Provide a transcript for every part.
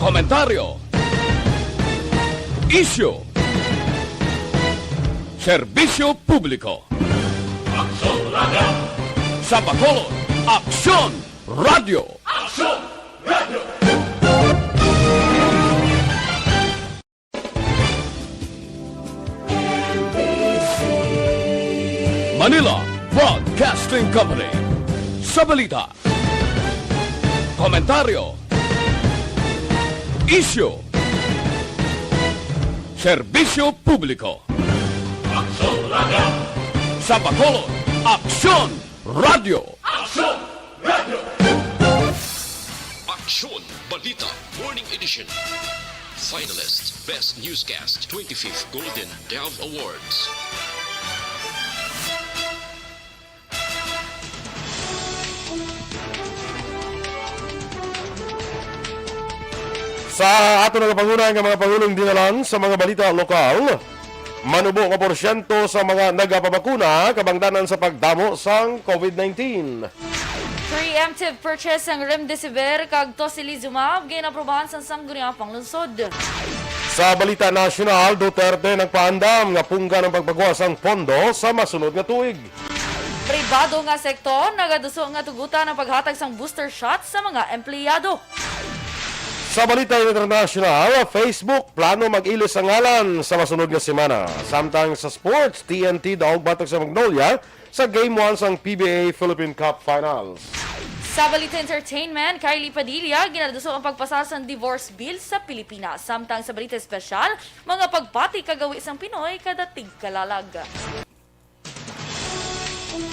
Komentaryo, isyu, serbisyo publiko. Aksyon Radio! Sa Bacolod, Aksyon Radio! Aksyon Radio! Manila Broadcasting Company. Sa balita, komentaryo, isyu, serbisyo publiko. Aksyon Radio! Sa Bacolod, Aksyon Radio! Aksyon Radio! Aksyon Balita Morning Edition. Finalist Best Newscast 25th Golden Dove Awards. Sa ato nagapangunan ng mga Pangulong dinalan sa mga balita lokal, manubo nga porsyento sa mga nagapabakuna kabangdanan sa pagdamo sang COVID-19. Preemptive purchase ang remdesivir kag tocilizumab ginaprobahan sa sangguniang panglungsod. Sa balita nasyonal, Duterte nagpaandam nga pungga ng pagpagawas ang pondo sa masunod nga tuig. Pribado nga sektor nagaduso nga tugutan ang paghatag sang booster shot sa mga empleyado. Sa balita international, Facebook plano mag-ilis ang ngalan sa masunod nga semana. Samtang sa sports, TNT daog batok sa Magnolia sa Game 1 sang PBA Philippine Cup Finals. Sa balita entertainment, Kylie Padilla ginaduso ang pagpasa sa divorce bill sa Pilipinas. Samtang sa balita espesyal, mga pagpati kagawi sang Pinoy kada tigkalalag.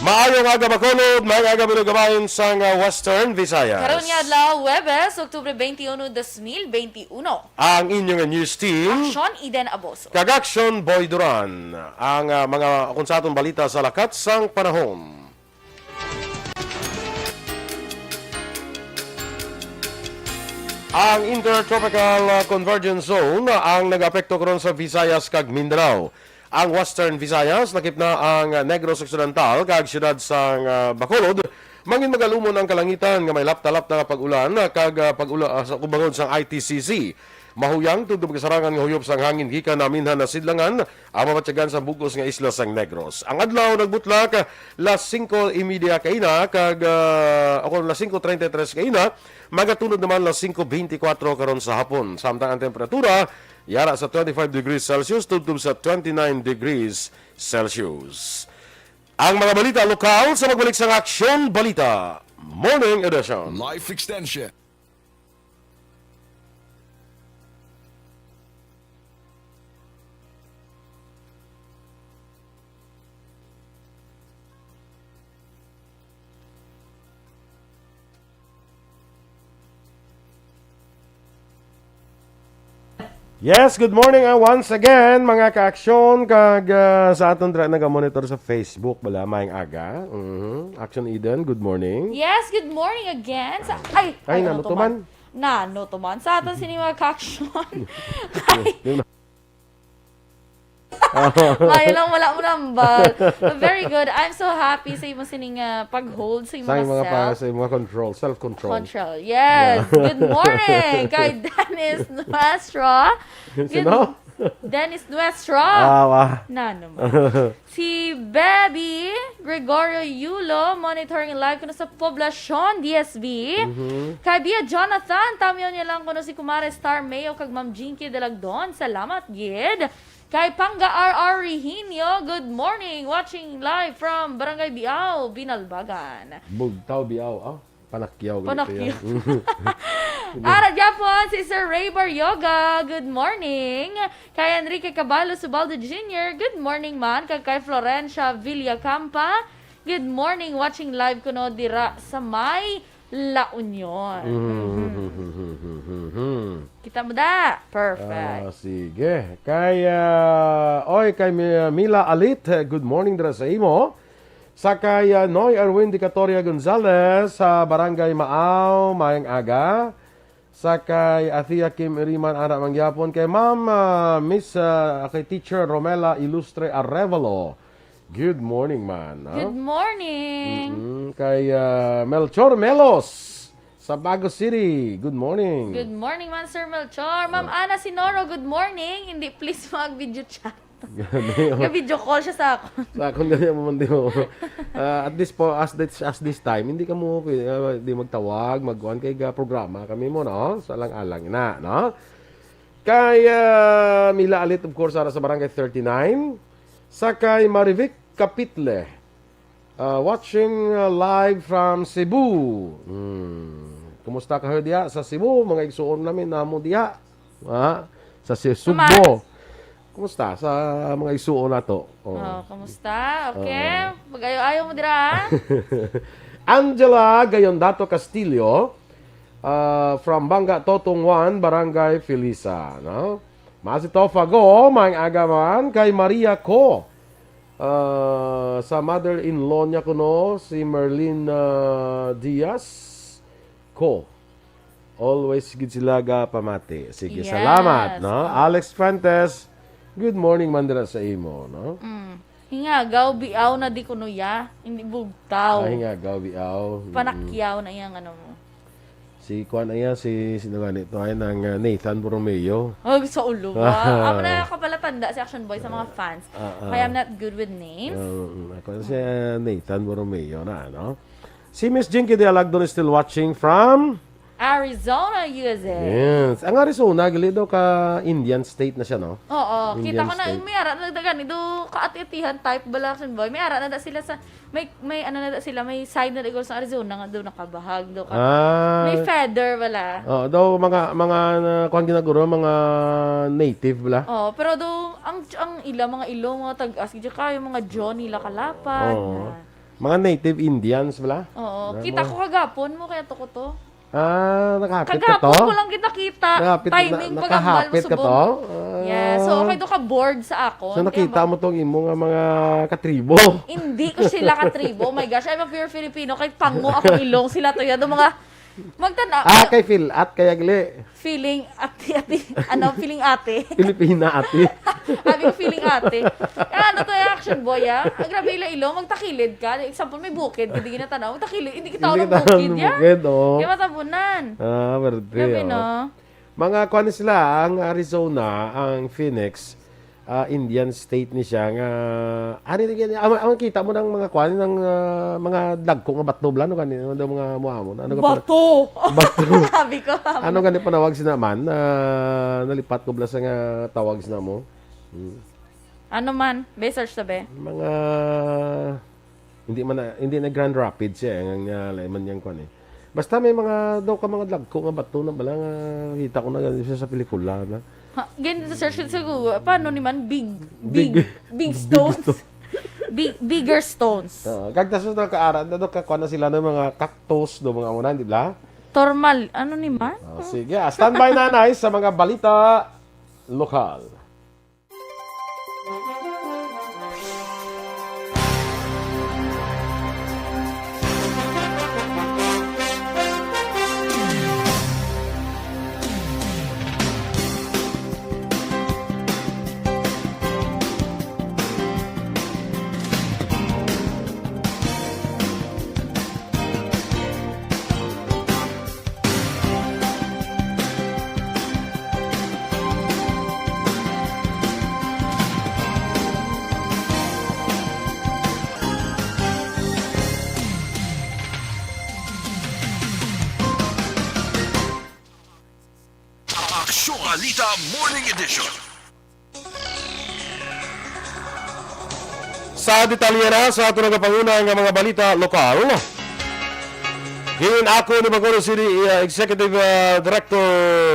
Maayong aga Bacolod, maayong aga binugabayin sa Western Visayas. Karon nga adlaw Huwebes, Oktubre 21, 2021. Ang inyong news team, Aksyon Eden Aboso. Kag-Aksyon Boy Duran, ang mga konsatong balita sa lakat sang panahon. Ang Intertropical Convergence Zone ang nag-apekto karon sa Visayas kag Mindanao. Ang Western Visayas, lakip na ang Negros Occidental, kag siyudad sa Bacolod, mangin magalumon ang kalangitan nga may lap-talap na pag-ulan, kag pag-ulan sa kubangod sa ITCC. Mahuyang tundong kasarangan nga huyop sang hangin gikan na minhan na sidlangan, ang mamatyagan sa bugos nga isla sang Negros. Ang adlaw nagbutlak, las 5:30 kaina, kag ako las 5:33 kaina, magatunod naman las 5:24 karon sa hapon. Samtang ang temperatura, yara sa 25 degrees Celsius, tubtub sa 29 degrees Celsius. Ang mga balita lokal sa magbalik sa Aksyon Balita Morning Edition. Life Extension. Yes, good morning once again mga ka-aksyon kag sa aton dra naga-monitor sa Facebook bala maayong aga. Action Eden, good morning. Yes, good morning again. Ay nanutuman. Nanutuman. Sa aton sini mga ka-aksyon. Mayo lang wala mo nambal. Very good. I'm so happy sa imo sining pag-hold sa imo Sa mga control, self-control. Control. Yes. Good morning kay Dennis Nuestro. Sino? Dennis Nuestro. Wow. Na naman. Si Baby Gregorio Yulo monitoring live kuno sa Poblacion DSB. Kay Bia Jonathan tamiyon niya lang kuno si Kumare Star Mayo kag Ma'am Jinky Delagdon. Salamat gid. Kay Panga RR Rehinio, good morning. Watching live from Barangay Biao, Binalbagan. Bugtaw biaw. Panakyaw. Panakyaw. Ara Japon, si Sir Raybar Yoga, good morning. Kay Enrique Caballo Subaldo Jr., good morning man. Kay Florencia Villacampa, good morning. Watching live kuno dira sa May La Union. Kita mo da. Perfect. Sige. Kay Mila Alit, good morning dira sa imo. Sa kay Noy Erwin Dicatoria Gonzalez sa Barangay Maaw, maayong aga. Sa kay Athia Kim Iriman Ana Mangyapon. Kay Ma'am Miss kay Teacher Romela Ilustre Arevalo. Good morning man. Good morning. Kay Melchor Melos sa Bago City. Good morning. Good morning, man, Sir Melchor. Ma'am Ana Sinoro, good morning. Hindi, please mag-video chat. Video call siya sa ako. Sa akong ganyan mo man di mo. At this po, as this time, hindi ka mo di magtawag, magkuhan kay programa. Kami mo, no? Sa alang-alang na, no? Kaya Mila Alit, of course, sa Barangay 39. Sa kay Marivic Kapitle. Watching live from Cebu. Kumusta ka diya sa Cebu? Mga igsuon namin namo diya. Sa Subo. Kumusta sa mga igsuon nato? Kumusta? Okay. Mag-ayo-ayo mo dira. Angela Gayondato Castillo from Banga Totong 1, Barangay Felisa, no? Masito Fago, mga agaman kay Maria Ko. Sa mother-in-law niya ko, no, si Merlin Diaz ko. Always gid sila ga pamati. Sige, Yes. salamat, no? Alex Fuentes, good morning mandira sa imo, no? Hingagaw, biaw na di kuno ya. Hindi bugtaw. Ay nga gawiaw. Panakyaw na iyang ano mo. Si Kuan aya sino ganito ay nang Nathan Borromeo. Sa ulo ba? Ako na ako pala tanda si Action Boy sa mga fans. Kaya I'm not good with names. Ako si Nathan Borromeo na, no? Si Miss Jinky de Alagdon is still watching from Arizona, USA. Yes. Ang Arizona, gali daw ka Indian state na siya, no? Oo, kita Indian ko na state. may ara na dagan ito kaati-atihan type bala Action Boy. May ara na da sila sa may ano na da sila, may side na igol sa Arizona nga daw nakabahag daw ka. May feather bala. Oh, daw mga kuan ginaguro mga native bala. Oh, pero daw ang mga ilong mga tag-as gid kayo mga Johnny la kalapan. Oo. Mga native Indians bala. Oo, kita ko kagapon mo kaya to ko to. Nakahapit ka to? Kagapon ko lang kita. Timing pag nakahapit ka to? Yes, so okay to ka board sa ako. So nakita mo tong imo nga mga katribo. Hindi ko sila katribo. Oh my gosh, I'm a pure Filipino. Kahit pango ako ilong sila to yan. Mga magtana. Kay Phil at kaya gali. Feeling feeling ate. Pilipina ate. Sabi ko feeling ate. Ano to yung Action Boy, grabe ila ilong, magtakilid ka. Example, may bukid, hindi ginatanaw. Magtakilid, hindi kita Hindi ng kita bukid, ng ya. bukid, oh. Kaya matabunan. Verde. Grabe, no? Mga kuan sila, ang Arizona, ang Phoenix, Indian state ni siya nga ang kita mo ng mga kuan ng mga dagko nga bato bla no kanino daw mga muamon Bato. Sabi ko. ano gani panawag sinaman nalipat ko bla sa nga tawag sina mo Ano man, be search tabi. mga hindi na Grand Rapids siya nga layman yang kuan basta may mga daw ka mga dagko nga bato na bala nga kita ko na ganito siya sa pelikula na Ganito search sa Google. Paano naman? Big stones. Bigger stones. Kagtas na kaaran na ka kuan na sila ng mga cactus do mga unan di ba? Tormal. Ano naman? Sige, standby nanay sa mga balita lokal. Aksyon Balita Morning Edition. Sa detalye na sa ato nagapanguna nga mga balita lokal. Ngayon ako ni Bacolod City Executive Director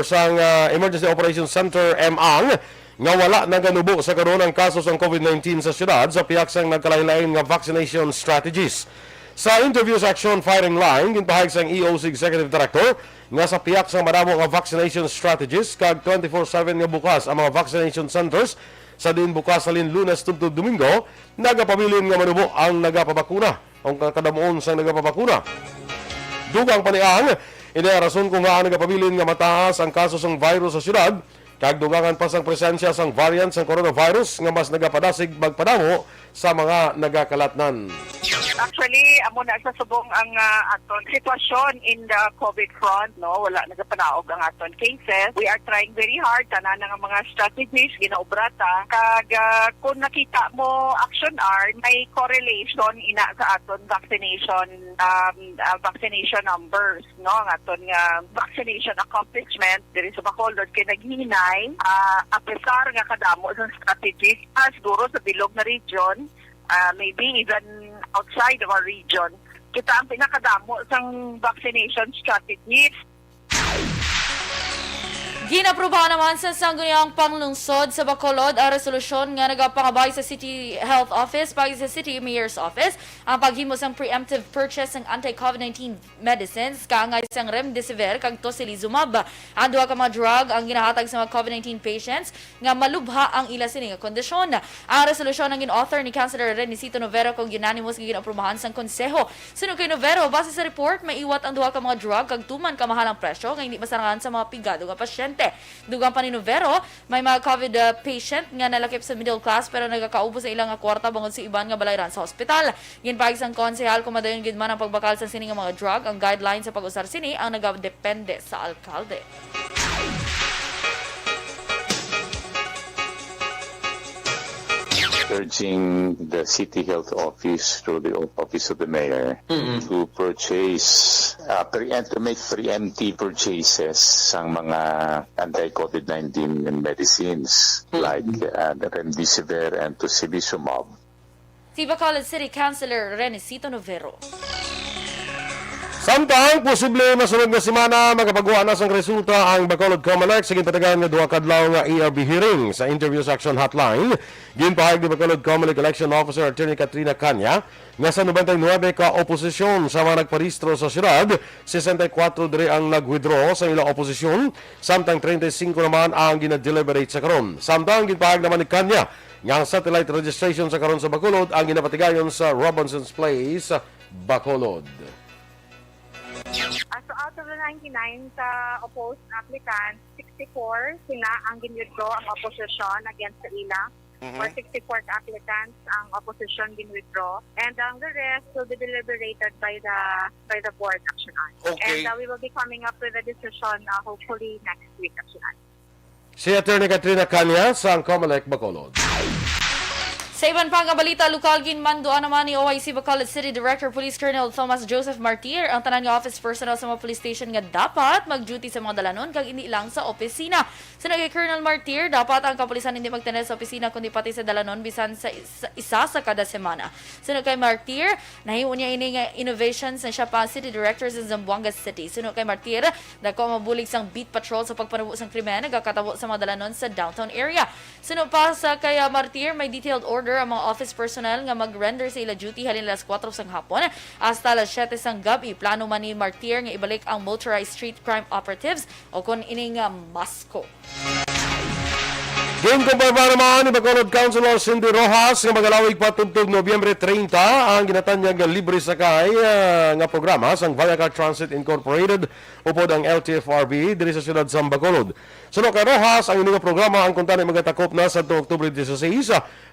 sa Emergency Operations Center MANG nga wala naganubo sa karon ang kaso sa COVID-19 sa syudad sa piyaksang nagkalain-lain nga vaccination strategies. Sa interview sa Aksyon Firing Line, ginpahayag sa EOC Executive Director nga sa piyak sa madamo nga vaccination strategies kag 24/7 nga bukas ang mga vaccination centers sa din bukas sa Lunes tubtub Domingo nagapabilin nga manubo ang nagapabakuna ang kadamuon sa nagapabakuna. Dugang paniang ina rason kung nga nagapabilin nga mataas ang kaso sang virus sa syudad kag dugangan pa sang presensya sang variant sang coronavirus nga mas nagapadasig magpadamo sa mga nagakalatnan. Actually, amo na sa subong ang aton sitwasyon in the COVID front, no? Wala nagapanaog ang aton cases. We are trying very hard tanan nga mga strategies ginaubrata kag kung nakita mo Aksyon R may correlation ina sa aton vaccination numbers, no? Ang aton nga vaccination accomplishment diri sa Bacolod kay naghinay apesar nga kadamo sa strategies siguro sa bilog na region, maybe even outside of our region, kita ang pinakadamo sang vaccination strategies. Ginaprubahan naman sa sangguniang panglungsod sa Bacolod ang resolusyon nga nagapangabay sa City Health Office pagi sa City Mayor's Office ang paghimo sang preemptive purchase ng anti-COVID-19 medicines kaangay sang remdesivir kag tocilizumab. Ang duha ka mga drug ang ginahatag sa mga COVID-19 patients nga malubha ang ila sini nga kondisyon. Ang resolusyon ang gin-author ni Councilor Renisito Novero kung unanimous nga ginaprubahan sang konseho. Sunod kay Novero, base sa report, maiwat ang duha ka mga drug kag tuman ka mahalang presyo nga hindi masarangan sa mga pigado nga pasyente. Dugang pa ni Novero, may mga COVID patient nga nalakip sa middle class pero nagakaubo sa ilang kwarta bangod sa iban nga balayran sa hospital. Ginpahig sang konsehal kung madayon gid man ang pagbakal sa sini nga mga drug, ang guidelines sa pag-usar sini ang nagadepende sa alkalde. Urging the City Health Office through the Office of the Mayor to purchase, to make preemptive purchases sang mga anti-COVID-19 medicines like remdesivir and tocilizumab. Si Bacolod City Councilor Renisito Novero. Samtang posible masunod nga semana magapagawa na sang resulta ang Bacolod Comelec sa ginpatagan nga duha kadlaw nga ERB hearing sa interview sa Aksyon Hotline. Ginpahayag ni Bacolod Comelec Election Officer Attorney Katrina Kanya nga sa 99 ka oposisyon sa mga nagparehistro sa syudad, 64 diri ang nag-withdraw sa ilang oposisyon, samtang 35 naman ang gina-deliberate sa karon. Samtang ginpahayag naman ni Kanya nga ang satellite registration sa karon sa Bacolod ang ginapatigayon sa Robinson's Place, Bacolod. So out of the 99 opposed applicants, 64 sila ang gin-withdraw ang opposition against the ila. For 64 applicants ang opposition gin-withdraw. And the rest will be deliberated by the board, Aksyon R. Okay. And we will be coming up with a decision hopefully next week, Aksyon R. Si Attorney Katrina Kanya sa Comelec, Bacolod. Sa iban pang balita, lokal ginmandoan naman ni OIC Bacolod City Director Police Colonel Thomas Joseph Martir ang tanan nga office personnel sa mga police station nga dapat mag-duty sa mga dalanon kag hindi lang sa opisina. Sunod kay Colonel Martir, dapat ang kapulisan hindi magtanan sa opisina kundi pati sa dalanon bisan sa isa sa kada semana. Sunod kay Martir, nahiwo niya ini nga innovations na siya pa City Director sa Zamboanga City. Sunod kay Martir, dako mabulig sang beat patrol sa pagpanubo sang krimen nagakatabo sa mga dalanon sa downtown area. Sunod pa sa kay Martir, may detailed order ang mga office personnel nga mag-render sa ila duty halin alas 4 sang hapon hasta alas 7 sang gabi. Plano man ni Martir nga ibalik ang motorized street crime operatives o kun ining masko. Ginkumpirma naman ni Bacolod Councilor Cindy Rojas nga magalawig patubtog Nobyembre 30 ang ginatanyag nga libre sakay nga programa sang Viacar Transit Incorporated upod ang LTFRB diri sa siyudad sa Bacolod. Sunod kay Rojas, ang inyong programa ang kuntani magatakop na sa Oktubre 16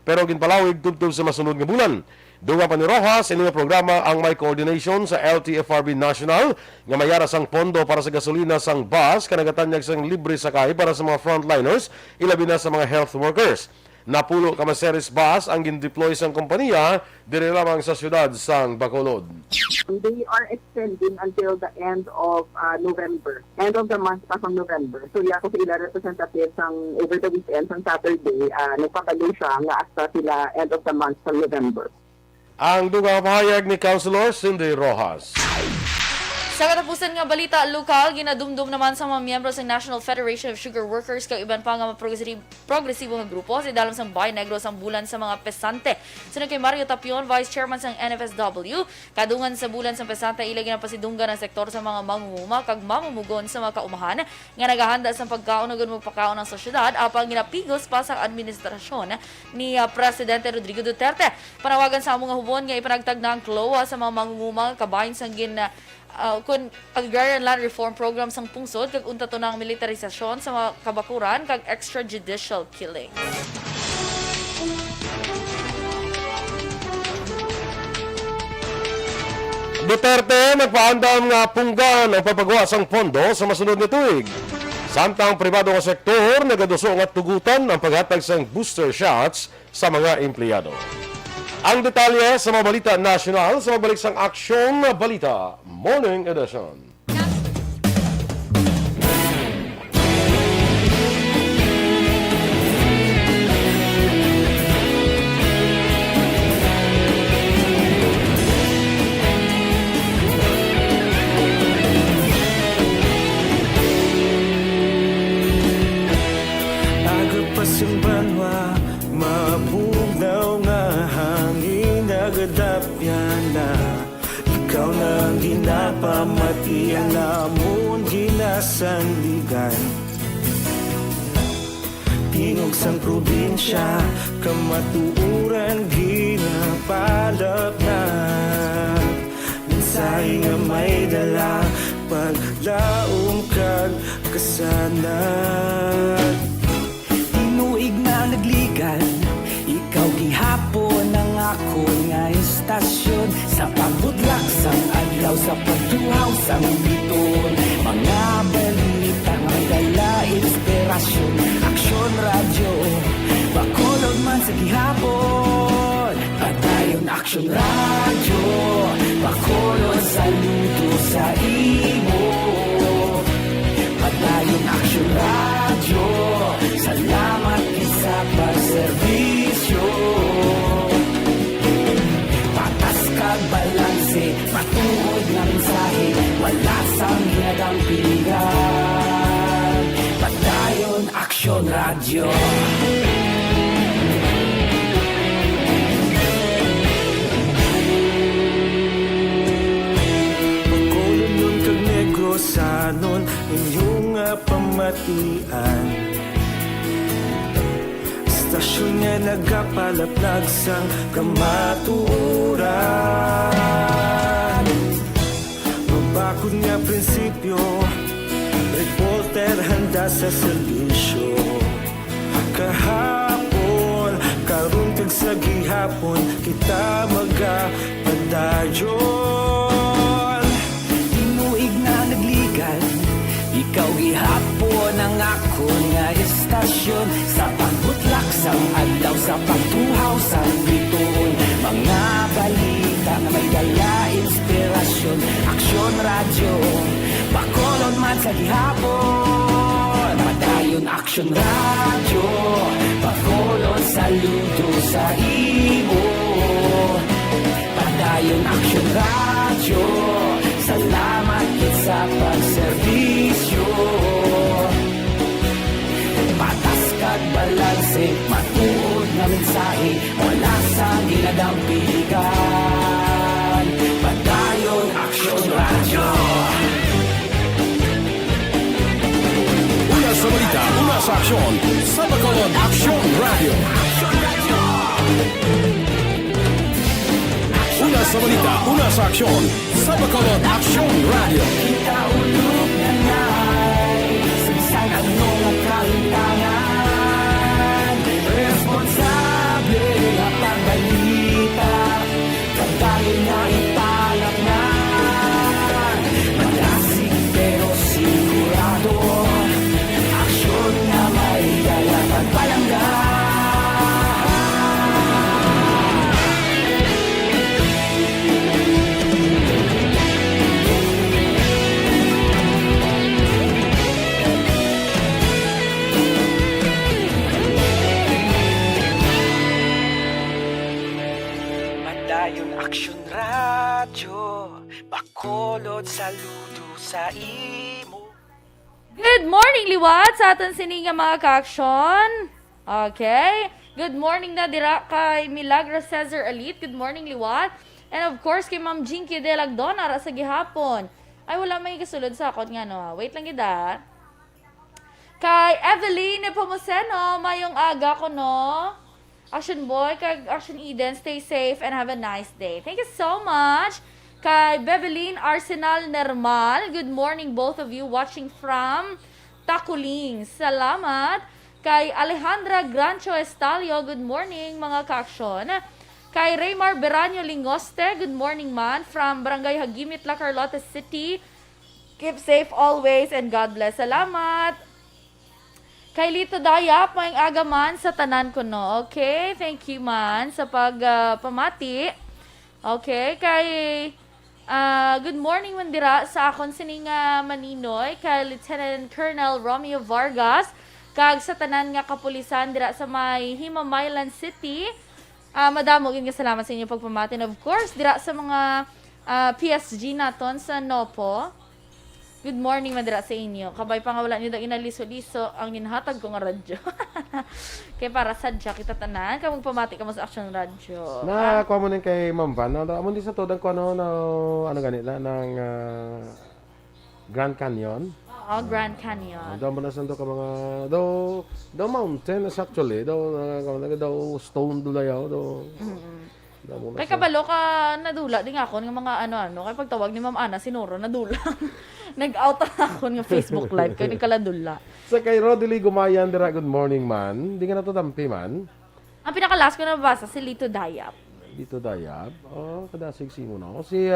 pero ginpalawig tubtob sa masunod nga bulan. Dunga pa ni Rojas, inyong programa ang may coordination sa LTFRB National nga mayara sang pondo para sa gasolina sang bus kanagatanyag sang libre sakay para sa mga frontliners ilabi na sa mga health workers. Napulo ka Maseres bus ang gin-deploy sang kompanya dire lamang sa siyudad sang Bacolod. They are extending until the end of November. End of the month pa from November. So ako sa ila representative sang over the weekend sang Saturday, nagpapalo siya nga hasta sila end of the month sa November. Ang dugang pahayag ni Councilor Cindy Rojas. Sa katapusan nga balita, lokal, ginadumdum naman sa mga miyembro sa National Federation of Sugar Workers kag iban pa nga mga progresibo nga grupo sa dalam sang Bayan Negro sang bulan sa mga pesante. Sunod kay Mario Tapion, Vice Chairman sang NFSW, kadungan sa bulan sang pesante ila ginapasidunggan ang sektor sa mga mangunguma kag mamumugon sa mga kaumahan nga naghahanda sa pagkaon ug magpakaon ng sosyedad apang ginapigos pa sa administrasyon ni Presidente Rodrigo Duterte. Panawagan sa among nga hubon nga ipanagtag na ang CLOA sa mga mangunguma kabahin sang kun agrarian land reform program sang pungsod kag unta to ng militarisasyon sa mga kabakuran kag extrajudicial killing. Duterte nagpaandam nga punggan ang papagawa sang pondo sa masunod nga tuig. Samtang pribado nga sektor nagaduso nga tugutan ang paghatag sang booster shots sa mga empleyado. Ang detalye sa mga balita nasyonal sa magbalik sang Aksyon Balita Morning Edition. Pasang banwa, mabugnaw nga hangin nagadapyan na. Ikaw na ang ginapamatian namon ginasandigan. Tingog sang probinsya, kamatuuran ginapalap na. Minsay nga may dala, paglaom kag kasanat. Nagligan, ikaw gihapon ang ako nga istasyon sa pagbudlak sang adlaw sa pagtuhaw sang biton. Mga balita nga dala inspirasyon, Aksyon radyo, bakolod man sa gihapon. Padayon Aksyon radyo, bakolod saludo sa imo. Padayon Aksyon radyo, salamat sa pagserbisyo. Patas kag balanse, matuod na mensahe, wala sang hinagang pilihan. Padayon Aksyon radyo. Pagkulong nun kag negro sanon, inyong pamatian. Stasyon nga nagapalaplag sang kamatuuran. Mabakod nga prinsipyo, reporter handa sa serbisyo. Kahapon, karong kag sa gihapon, kita magapadayon. Tinuig na nagligan, ikaw gihapon ang ako nga istasyon sa pagbutlak sang adlaw sa pagtuhaw sang biton. Mga balita na may dala inspirasyon, Aksyon radyo, bakolod man sa gihapon. Padayon Aksyon radyo, bakolod saludo sa imo. Padayon Aksyon radyo, salamat kit sa pagserbisyo. Patas kag balanse, matuod na mensahe, wala sa ginadang piligan. Padayon Aksyon radyo. Una sa balita, una sa aksyon, sa Bacolod Aksyon Radio. Una sa balita, una sa aksyon, sa Bacolod Aksyon Radio. Kita ulog na na'y sagsang anong ang kalintangan. Responsable ang pagbalita, pagdayon na ipalak na. Malasig pero sigurado, aksyon na may dala pagpalanggan. Aksyon radyo, bakolod saludo sa imo. Good morning, liwat sa aton sininga mga ka-aksyon. Okay. Good morning na dira kay Milagro Cesar Elite. Good morning, liwat. And of course, kay Ma'am Jinky de Lagdona ra sa gihapon. Ay, wala may kasulod sa akot nga, no? Wait lang gida. Kay Eveline Pomoseno, mayong aga ko, no? Action Boy, kay Action Eden, stay safe and have a nice day. Thank you so much. Kay Bebeline Arsenal Nermal, good morning both of you watching from Takuling. Salamat. Kay Alejandra Grancho Estalio, good morning mga ka-aksyon. Kay Raymar Beranyo Lingoste, good morning man, from Barangay Hagimit, La Carlota City. Keep safe always and God bless. Salamat. Kay Lito Dayap, may agaman sa tanan ko no. Okay, thank you man sa pagpamati. Okay, kay good morning mandira sa akon sining Maninoy, kay Lieutenant Colonel Romeo Vargas, kag sa tanan nga kapulisan dira sa may Himamaylan City. Madamo gid nga salamat sa inyo pagpamati. And of course, dira sa mga PSG naton sa Nopo. Good morning man dira sa inyo. Kabay pa nga wala niyo daw inaliso-liso ang ginhatag ko nga radyo. Kay para sadya kita tanan, kag magpamati ka mo sa Aksyon Radio. Kuha mo kay Ma'am Van. Amo di sa to ko ano ganila ng Grand Canyon. Grand Canyon. Daw mo na santo ka mga daw mountains actually. Daw stone dulayaw. Kay kabalo ka nadula din ako ng mga ano-ano. Kay pagtawag ni Ma'am Ana Sinoro nadula. Nag-out ako ng Facebook live kay kaladula. Sa kay Rodely Gumayan dira, good morning man. Di ka na to dampi man. Ang pinaka-last ko na nabasa si Lito Dayap. Lito Dayap. Kadasig mo na. Si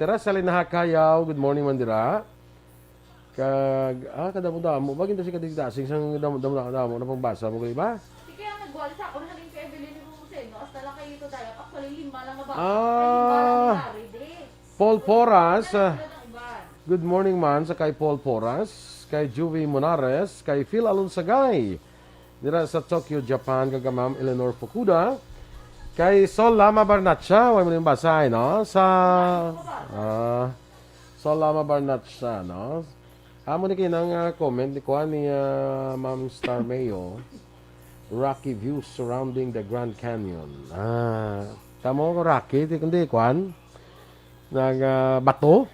Teresa Linahakayaw, good morning man dira. Kadamo-damo. Bagin si kadigdasing sang damo na pangbasa mo kay ba? Di kaya nagwala sa ako na rin kay Evelyn ni Museno. Hasta lang kay Lito Dayap. Actually, 5 lang ba? Paul Poras. Good morning man sa kay Paul Poras, kay Juvie Monares, kay Phil Alunsagay. Dira sa Tokyo, Japan, kag Ma'am Eleanor Fukuda. Kay Sol Lama Barnatsa, way mo rin basahin, no? Sol Lama Barnatsa, no? Amo ni kinang comment ni kuha ni Ma'am Star Mayo. Rocky views surrounding the Grand Canyon. Tamo ko rocky, kundi kuan nang bato.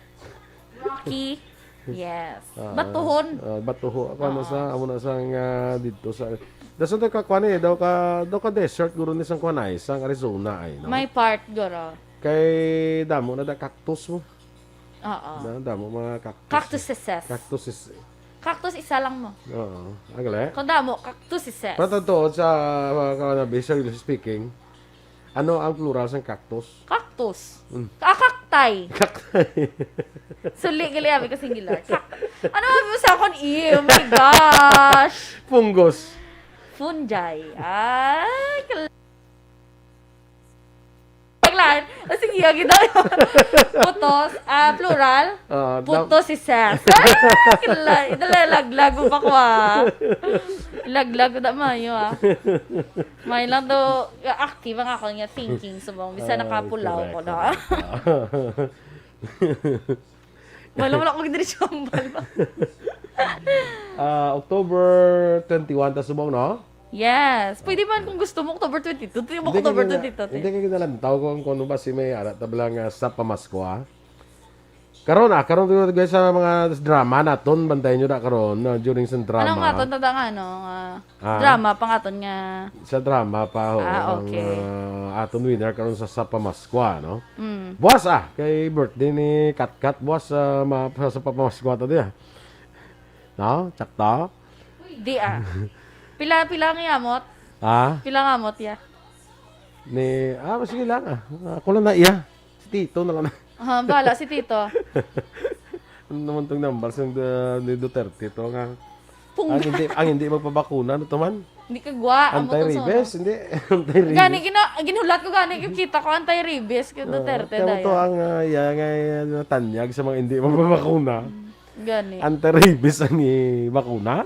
Rocky. Yes. Batuhon. Batuho. Ako amo na sang dito sa dason to ka kuan daw ka desert guro ni sang kuan ay sang Arizona ay no. May part guro. Kay damo na da cactus mo. Oo. Damo mga cactus. Cactus isa lang mo. Oo. Agale. Kung damo, cactus isa. Patotoo sa basically speaking, ano ang plural ng cactus? Cactus. Kaktay. Cactus. Suli gali abi ko singular. Ano mo sa akon oh my gosh. Fungus. Fungi. Ay, Paglaan. Sige, yagi daw. Putos. Plural. Putos si Seth. Laglag mo pa ko Laglag ko da mayo May lang do active ang ako nga thinking. So, bisa nakapulaw ko na. Wala mo lang kung diri siyambal ba. October 21 ta subong, no? Yes. Pwede man kung gusto mo October 22. Tingnan mo October 22. Hindi ka ginalantaw kung ano ba si may arat tablang sa pamasko ha. Karon guys sa mga drama naton bantayan nyo na karon during sa drama. Ano nga ton tada drama pangaton nga. Sa drama pa okay. Aton winner karon sa pamasko no. Buwas kay birthday ni Katkat buwas sa pamasko ta dia. No, sakto. Di Pila nga amot? Pila nga amot ya? Ni sige lang Ako lang na iya. Si Tito na lang na. Bala si Tito. Ano naman tong numbers ni Duterte to nga. Ang hindi magpabakuna no to man. Hindi ka gwa anti-rabies, hindi anti-rabies. Gani ginulat ko kita ko anti-rabies kay Duterte dayon. Ito ang tanyag sa mga hindi magpabakuna. Gani. Anti-rabies ang bakuna.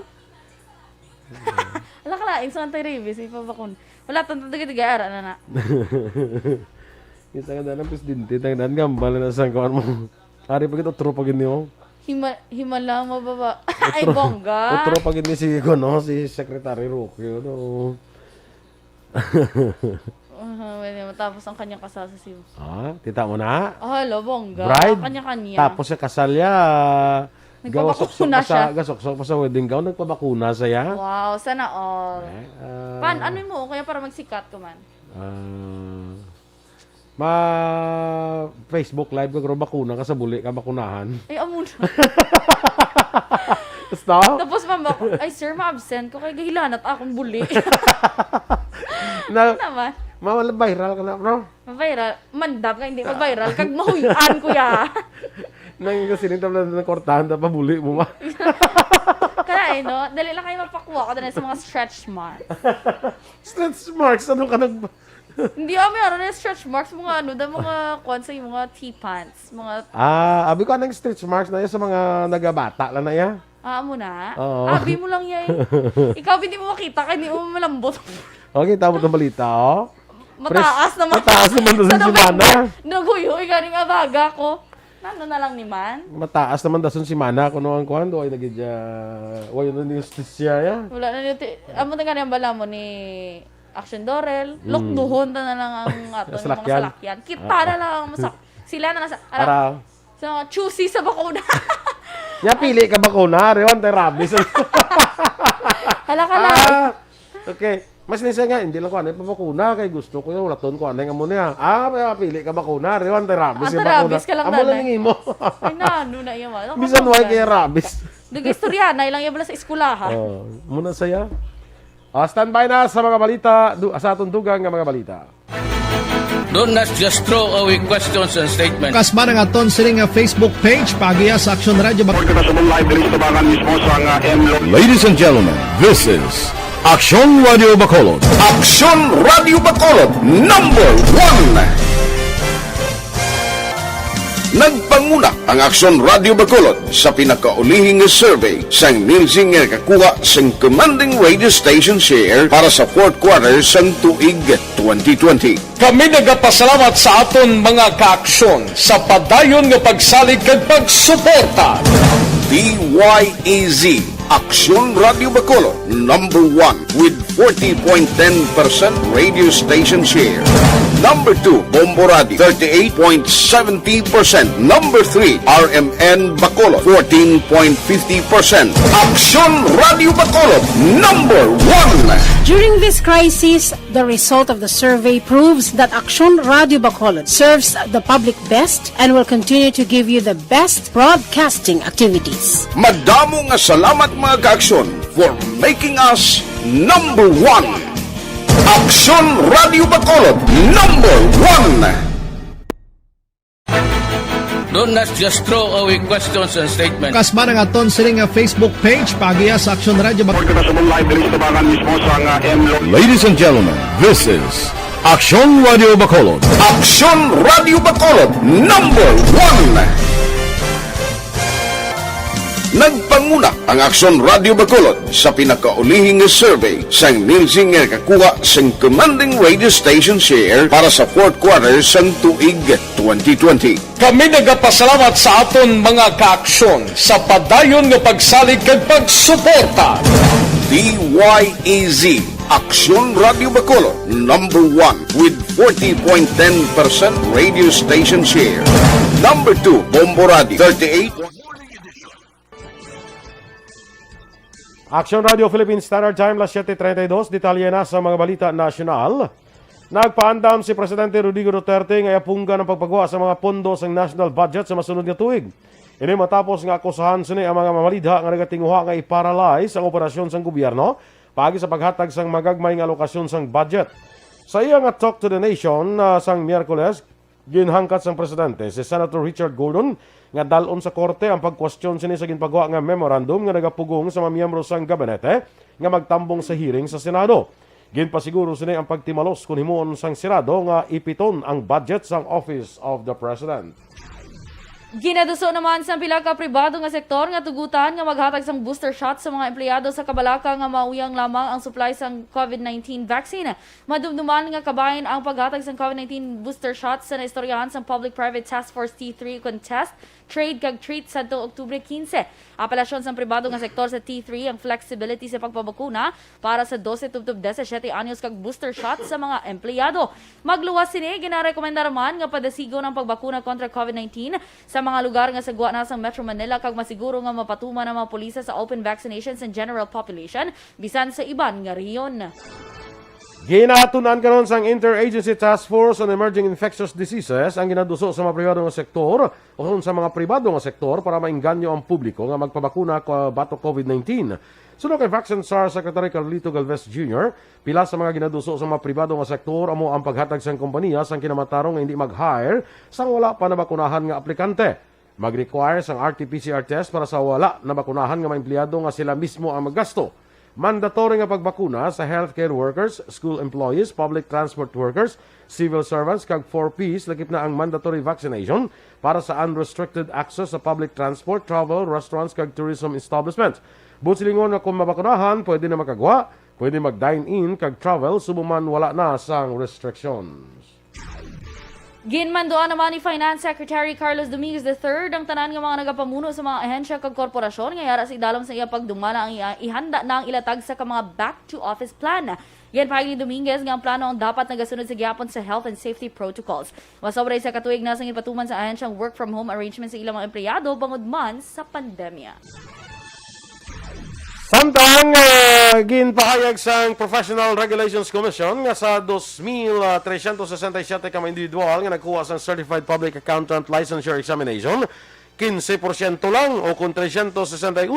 Ala kalaing sa anti-rabies ipabakuna. Wala tanto tiga-ara na. Kita nga ng presidente, tangdan gambal na sang kawan mo. Ari pagit otro pagin niyo. Himala mababa. Ay bongga. Otro pagin ni si si Secretary Roque no. Tapos ang kanyang kasal sa Cebu. Tita mo na? Hello, bongga. Bride? Kanya-kanya. Tapos siya kasal ya. Nagpabakuna siya. Gasok-sok pa sa wedding gown, nagpabakuna siya. Wow, sana all. Ano mo, kaya para magsikat ko man? Facebook live ko bakuna ka sa buli ka bakunahan. Ay, amo na. Stop. Tapos mama ko, ay sir, ma-absent ko kay gahilanat akong buli. na, naman. viral ka na, bro. Ma-viral. Mandam ka, hindi ma-viral. Kag mahuyan, kuya. Nang sinintam na ng kortahan, pabuli mo ma. Kaya no? Dali lang kayo mapakuha ko na sa mga stretch marks. Stretch marks? Ano ka nag... Hindi kami na stretch marks, mga ano, mga kwansa yung mga T-pants. Mga... abi ko anong stretch marks na yan sa mga nagabata lang na yan. Mo na? Oo. Abi mo lang yan. Ikaw, hindi mo makita, kaya hindi mo malambot. Okay, tapos ng balita, oh. Mataas naman. Mataas naman doon si Mana. Naguyo, ikaw abaga ko. Nano na lang ni Man? Mataas naman dason si Mana kung ang kuwando ay nagidya. Wala na ni justisya ya. Wala na nito. Amo na nga bala mo ni Aksyon Dorel. Lokduhon na lang ang ato ng mga salakyan. Kita na lang ang masak. Sila na lang sa... Ara. So, choosy sa bakuna. Ya pili ka bakuna, rewan tay rabies. Hala ka na. Okay. Mas nisa nga, hindi lang ko ano yung bakuna kay gusto ko yung laton ko ano yung amo niya. Pili ka bakuna, rewan tay rabies yung bakuna. Rabies ka lang amo lang mo. Ay nano na iyo. Bisan why kaya rabies. Nag-istorya na ilang ibala sa eskulahan. Muna saya. Standby na sa mga balita, sa atong dugang nga mga balita. Do not just throw away questions and statements. Kasma nga aton sining nga Facebook page pagiya sa Aksyon Radio. Ladies and gentlemen, this is Aksyon Radio Bacolod. Aksyon Radio Bacolod #1. Nagpanguna ang Aksyon Radio Bacolod sa pinakaulihing survey sang nilsing nga kakuha sang commanding radio station share para sa fourth quarter sang tuig 2020. Kami nagapasalamat sa aton mga kaaksyon sa padayon nga pagsalig kag pagsuporta. DYEZ Aksyon Radio Bacolod #1 with 40.10% radio station share. Number 2, Bombo Radio, 38.70%. Number 3, RMN Bacolod, 14.50%. Aksyon Radio Bacolod #1. During this crisis, the result of the survey proves that Aksyon Radio Bacolod serves the public best and will continue to give you the best broadcasting activities. Madamo nga salamat mga kaaksyon for making us #1. Aksyon Radio Bacolod #1. Do not just throw away questions and statements. Kasma nga aton sining nga Facebook page pagiya sa Aksyon Radio. Ladies and gentlemen, this is Aksyon Radio Bacolod. Aksyon Radio Bacolod #1. Nagpanguna ang Aksyon Radio Bacolod sa pinakaulihing survey sang nilsing nga kakuha sang commanding radio station share para sa fourth quarter sang tuig 2020. Kami nagapasalamat sa aton mga kaaksyon sa padayon nga pagsalig kag pagsuporta. DYEZ Aksyon Radio Bacolod #1 with 40.10% radio station share. Number 2, Bombo Radio, 38. Aksyon Radio Philippine Standard Time, las 7:32, detalye na sa mga balita nasyonal. Nagpaandam si Presidente Rodrigo Duterte nga yapungga ng pagpagawa sa mga pondo sa national budget sa masunod nga tuig. Ini matapos nga akusahan sini ang mga mamalidha nga nagatinguha nga i-paralyze ang operasyon sang gobyerno pagi sa paghatag sang magagmay nga alokasyon sang budget. Sa iya nga Talk to the Nation sang Miyerkules, ginhangkat sang Presidente si Senator Richard Gordon nga dalon sa korte ang pagkwestiyon sini sa ginpagawa nga memorandum nga nagapugong sa mga miyembro sang gabinete nga magtambong sa hearing sa Senado. Ginpasiguro sini ang pagtimalos kun himuon sang Senado nga ipiton ang budget sang Office of the President. Ginaduso naman sa pila ka pribado nga sektor nga tugutan nga maghatag sang booster shot sa mga empleyado sa kabalaka nga mauyang lamang ang supply sang COVID-19 vaccine. Madumduman nga kabayan ang paghatag sang COVID-19 booster shot sa naistoryahan sang Public-Private Task Force T3 contest trade kag treat sa Oktubre 15. Apelasyon sang pribado nga sektor sa T3 ang flexibility sa pagpabakuna para sa 12-17 anyos kag booster shot sa mga empleyado. Magluwas sini ginarekomenda man nga padasigo ng pagbakuna kontra COVID-19 sa mga lugar nga sagwa na sa Metro Manila kag masiguro nga mapatuman ang mga pulisa sa open vaccinations and general population bisan sa iban nga rehiyon. Ginatunan karon sang Interagency Task Force on Emerging Infectious Diseases ang ginaduso sa mga pribado nga sektor o sa mga pribado nga sektor para mainganyo ang publiko nga magpabakuna batok COVID-19. Sunod kay Vaccine SAR Secretary Carlito Galvez Jr., pila sa mga ginaduso sa mga pribado nga sektor amo ang paghatag sa kompanya sang kinamatarong nga hindi mag-hire sang wala pa nabakunahan nga aplikante. Mag-require sang RT-PCR test para sa wala nabakunahan nga mga empleyado nga sila mismo ang maggasto. Mandatory nga pagbakuna sa healthcare workers, school employees, public transport workers, civil servants kag 4Ps lakip na ang mandatory vaccination para sa unrestricted access sa public transport, travel, restaurants kag tourism establishment. Busilingon na kung mabakunahan, pwede na makagwa, pwede mag-dine-in kag travel subuman wala na sang restrictions. Ginmandoan naman ni Finance Secretary Carlos Dominguez III ang tanan nga mga nagapamuno sa mga ahensya kag korporasyon nga yara sa idalom sa iya pagdumala ang ihanda na ang ilatag sa mga back to office plan. Yan pahig ni Dominguez nga ang plano ang dapat nagasunod sa gyapon sa health and safety protocols. Masobray sa katuig na sang ipatuman sa ahensyang work from home arrangement sa ilang mga empleyado bangod man sa pandemya. Samtang ginpahayag sa Professional Regulations Commission nga sa 2,367 ka mga individual nga nagkuha sa Certified Public Accountant Licensure Examination, 15% lang o kung 361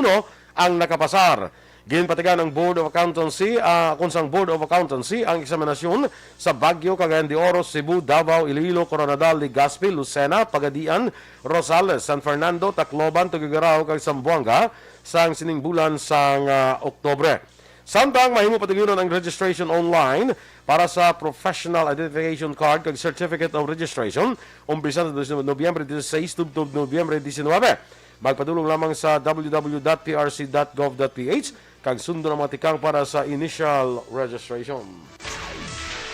ang nakapasar. Ginpatigan ng Board of Accountancy kung sang Board of Accountancy ang eksaminasyon sa Baguio, Cagayan de Oro, Cebu, Davao, Iloilo, Coronadal, Legazpi, Lucena, Pagadian, Rosales, San Fernando, Tacloban, Tuguegarao, kag Zamboanga sang siningbulan sang Oktobre. Samtang mahimo patigyunan ang registration online para sa Professional Identification Card kag Certificate of Registration umpisa sa Nobyembre 16 tubtob Nobyembre 19. Magpadulong lamang sa www.prc.gov.ph kag sundo na mga tikang para sa initial registration.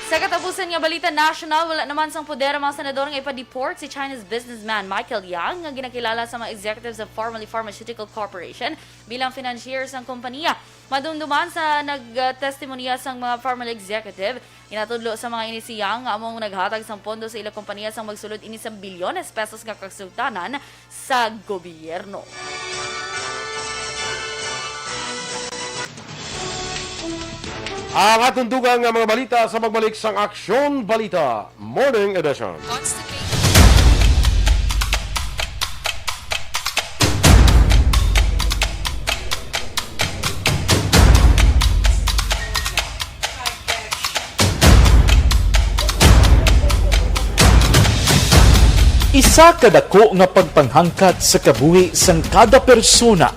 Sa katapusan nga balita national, wala naman sang poder ang mga senador nga ipa-deport si China's businessman Michael Yang nga ginakilala sa mga executives of Formerly Pharmaceutical Corporation bilang financiers ng kompanya. Madumduman sa nagtestimonya sang mga former executive, inatudlo sa mga ini si Yang nga among naghatag sang pondo sa ilang kompanya sang magsulod ini sa bilyones pesos nga kasultanan sa gobyerno. Ang atong dugang nga mga balita sa pagbalik sang Aksyon Balita Morning Edition. Isa kadako nga pagpanghangkat sa kabuhi sang kada persona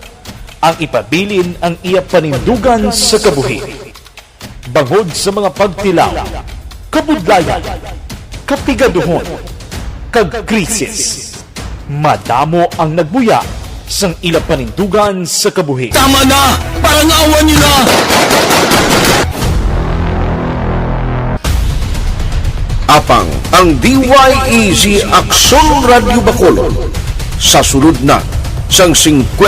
ang ipabilin ang iya panindugan sa kabuhi. Bangod sa mga pagtilaw, kabudlayan, kapigaduhon, kag krisis. Madamo ang nagbuya sang ilang panindugan sa kabuhi. Tama na! Parang awan nyo na! Apang ang DYEZ Aksyon Radio Bacolod sa sulod na sang 52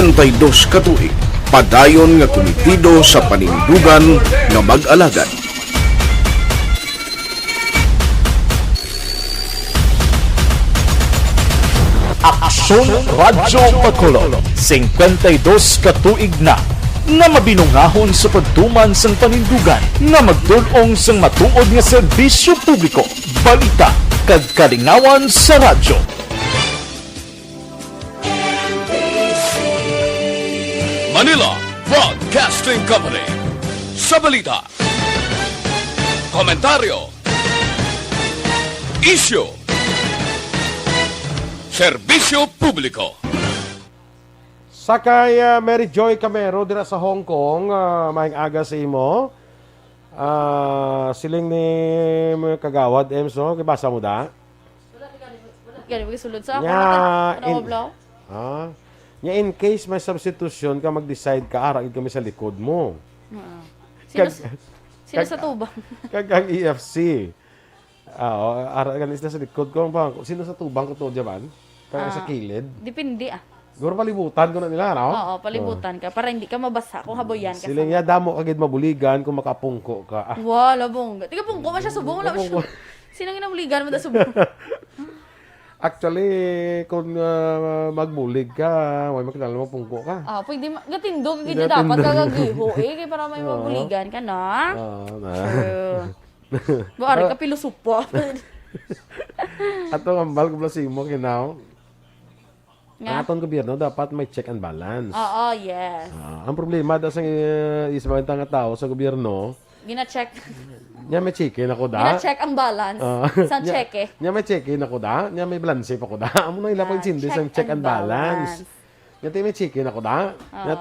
katuig. Padayon nga komitido sa panindugan nga mag-alagad. Aksyon Radio Bacolod, 52 katuig na nga mabinungahon sa pagtuman sang panindugan nga magdulong sang matuod nga serbisyo publiko, balita kag kalingawan sa radyo. Manila Broadcasting Company. Sa balita, komentaryo, issue, serbisyo publiko. Sakay Mary Joy Camero dira sa Hong Kong, maing aga sa imo. Siling ni Kagawad Emso, kibasa mo da? Gani magsulod sa ako. Nya in case may substitution ka mag-decide ka aragid kami sa likod mo. Sino sa tubang? Kagang EFC. Aragid sa likod ko ba? Sino sa tubang ko to diyan? Kaya sa kilid. Depende Siguro palibutan ko na nila, no? Oo, palibutan ka para hindi ka mabasa kung haboyan ka. Sila nga damo kagid mabuligan kung makapungko ka. Wala bong. Tiga pungko man siya subong wala siya. Sino nga nabuligan mo da subong? Actually, kung magbulig ka, may makilala mo pungko ka. Pwede gatindog gid dapat kagagiho kay para may mabuligan ka na. Buari ka pilusupo. Ato ang balgo blasimo kinaw. Ang atong gobyerno dapat may check and balance. Oo, yes. Ang problema daw sa ismang nga tao sa gobyerno, Gina-check. Nya may check-in ako da. Gina-check ang balance. Sa check Nya may check-in ako da. Nya may balance pa ko da. Amo na ila pag sindi sa check and balance. Nya may check-in ako da. Nya